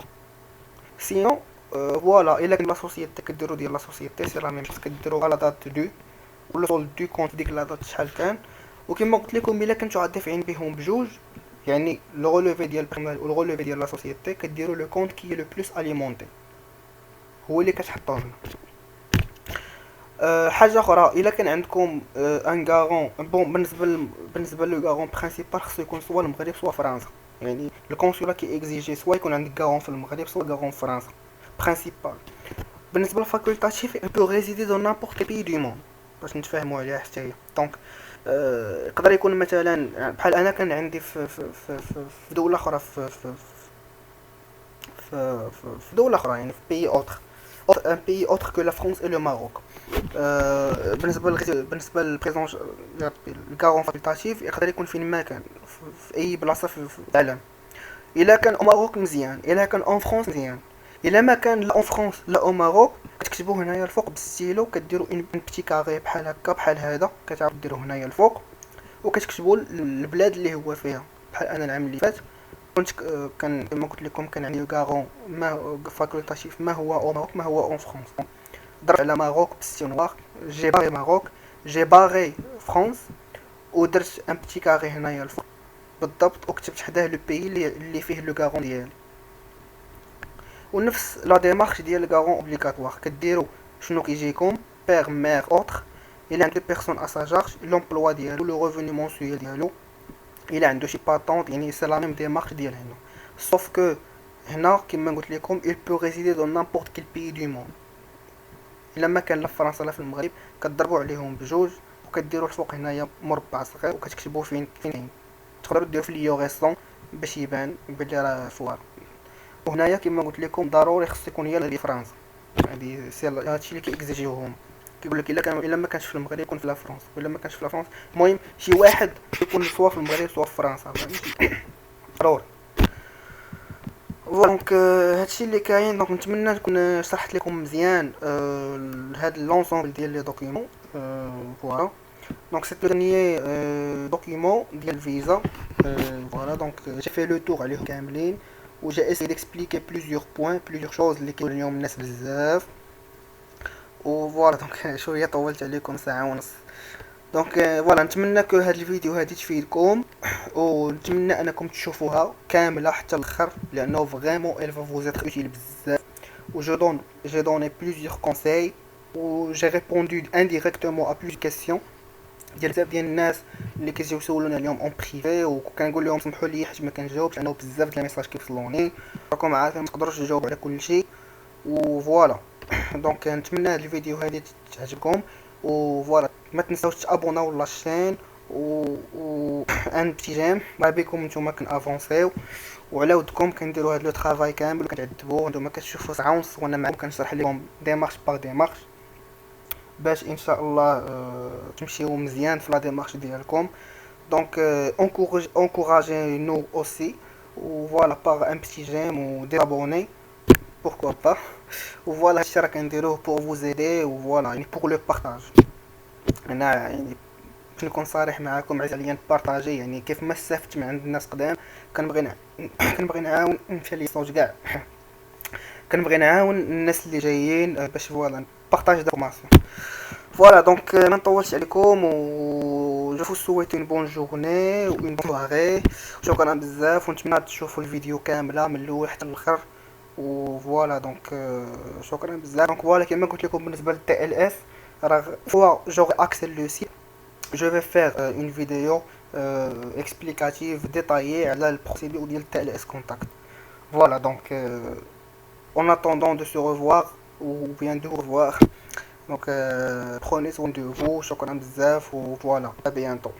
Speaker 2: سينو فوالا الا كان لا سوسيتي كديروا ديال لا سوسيتي سي لا ميم كديروا لا دات دو ولا سولد دو كونط ديك لا دات شحال كان. وكما قلت لكم الا كنتو دافعين بهم بجوج، يعني لو غولوفي ديال البريمير و لو غولوفي ديال لا سوسيتي كديروا لو كونط كي لو بلوس اليمونتي هو اللي كتحطوه هنا. حاجه اخرى الا كان عندكم ان غارون بون، بالنسبه لو غارون برينسيبال خصو يكون سوا المغرب سوا فرنسا، يعني الكونسولا كي اكزيجي سوا يكون عندك غارون في المغرب سوا غارون في فرنسا برينسيبال. بالنسبه للفاكولتاتيف il peut résider dans n'importe quel pays du monde باش نتفاهموا عليها حتى هي. دونك يقدر يكون مثلا بحال انا كان عندي في دوله اخرى في دوله اخرى، يعني في بيي اوتر ان بيي اوتر كو لا فرانس اي لو ماروك. بالنسبه للبريزون الكارون فاكولتاتيف يقدر يكون فين ما كان في اي بلاصه في العالم. الا كان او ماروك مزيان، الا كان اون فرانس مزيان، الا ما كان لا اون فرانس لا او ماروك كتكتبوا هنايا الفوق بالستيلو، كديروا ان بتي كاري بحال هكا بحال هذا، كتعرفوا ديروا هنايا الفوق وكتكتبوا البلاد اللي هو فيها. بحال انا العام اللي فات كنت كان كما قلت لكم كان عندي كارون ما فاكولتاتيف ما هو او ماروك ما هو اون فرانس. ضربت على ماروك بالستي نوار، جي باغي ماروك جي باغي فرانس ودرت ان بتي كاري هنايا الفوق بالضبط وكتبت حداه لو بيي اللي فيه لو كارون ديالي. ونفس لا ديمارش ديال الكارون اوبليغاتوار كديروا شنو كيجيكم بير مير اوتر، الا عنده بيرسون ا سا جارج لومبلوا ديالو لو ريفوني مونسيال ديالو، الا عنده شي باتونت، يعني سي لا ميم ديمارش ديال هنا. سوف كو هنا كما قلت لكم il peut résider dans n'importe quel pays du monde. الا ما كان لا في فرنسا لا في المغرب كتضربوا عليهم بجوج وكديروا الفوق هنايا مربع صغير وكتكتبوا فين تقدروا ديروا في ليو ريسون باش يبان بلي راه فوار. وهنايا كما قلت لكم ضروري خص يكون هي ديال فرنسا، هادي سي هادشي اللي كيكزيجيوهم. كيقول لك الا ما كانش في المغرب يكون في لا فرنسا، ولا ما كانش في لا فرنسا المهم شي واحد يكون سوا في المغرب سوا في فرنسا ضروري. دونك هادشي اللي كاين. دونك نتمنى نكون شرحت لكم مزيان هاد لونسومبل ديال لي دوكيومون. فوالا دونك سي ديرنيي دوكيومون ديال الفيزا. فوالا دونك جي في لو تور عليهم كاملين و جا اسي ديكسبليكي بليزيور بوين بليزيور شوز اللي كيقولوا اليوم الناس بزاف. و فوالا دونك شويه طولت عليكم ساعه ونص. دونك فوالا نتمنى كو هاد الفيديو هادي تفيدكم ونتمنى انكم تشوفوها كامله حتى الاخر لانه فريمون elle va vous être utile بزاف. و j'ai donné plusieurs conseils و j'ai répondu indirectement à plusieurs questions ديال بزاف ديال الناس اللي كيجيو يسولونا اليوم اون بريفي وكنقول لهم سمحوا لي حيت ما كنجاوبش لانه بزاف ديال الميساج كيوصلوني راكم عارفين ما تقدروش تجاوبوا على كل شيء. و فوالا دونك نتمنى هاد الفيديو هادي تعجبكم و فوالا ما تنساوش تابوناو لاشين و ان بتي جيم با بكم نتوما كنافونسيو وعلى ودكم كنديروا هاد لو طرافاي كامل كتعذبوا نتوما كتشوفوا ساعه ونص وانا معكم كنشرح لكم ديمارش باغ ديمارش باش ان شاء الله تمشيو مزيان في لا ديمارش ديالكم. دونك encouragez nous aussi ou voilà par un petit j'aime ou des abonnés pourquoi pas. ou voilà هادشي راه كنديروه pour vous aider ou voilà يعني pour le partage. انا يعني باش نكون صريح معاكم، عزيز عليا نبارطاجي يعني كيف ما استفدت من عند الناس قدام. كنبغي كنبغي نعاون، مشى لي الصوت كاع. كنبغي نعاون الناس اللي جايين باش فوالا نبارطاجي دافورماسيون. فوالا دونك ما نطولش عليكم، و جو فو سويت اون بون جورني و اون بون سواري. شكرا بزاف، ونتمنى تشوفوا الفيديو كامله من الاول حتى الاخر. وفوالا دونك شكرا بزاف. دونك فوالا كما قلت لكم بالنسبه للتي ال اس، راه فوا جوغ اكسل لو سيت je vais faire une vidéo explicative détaillée على البروسيدور ديال تاع الاس كونتاكت. Voilà donc en attendant de se revoir ou bien de vous revoir, donc prenez soin de vous, شكرا بزاف و voilà à bientôt.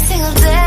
Speaker 1: single day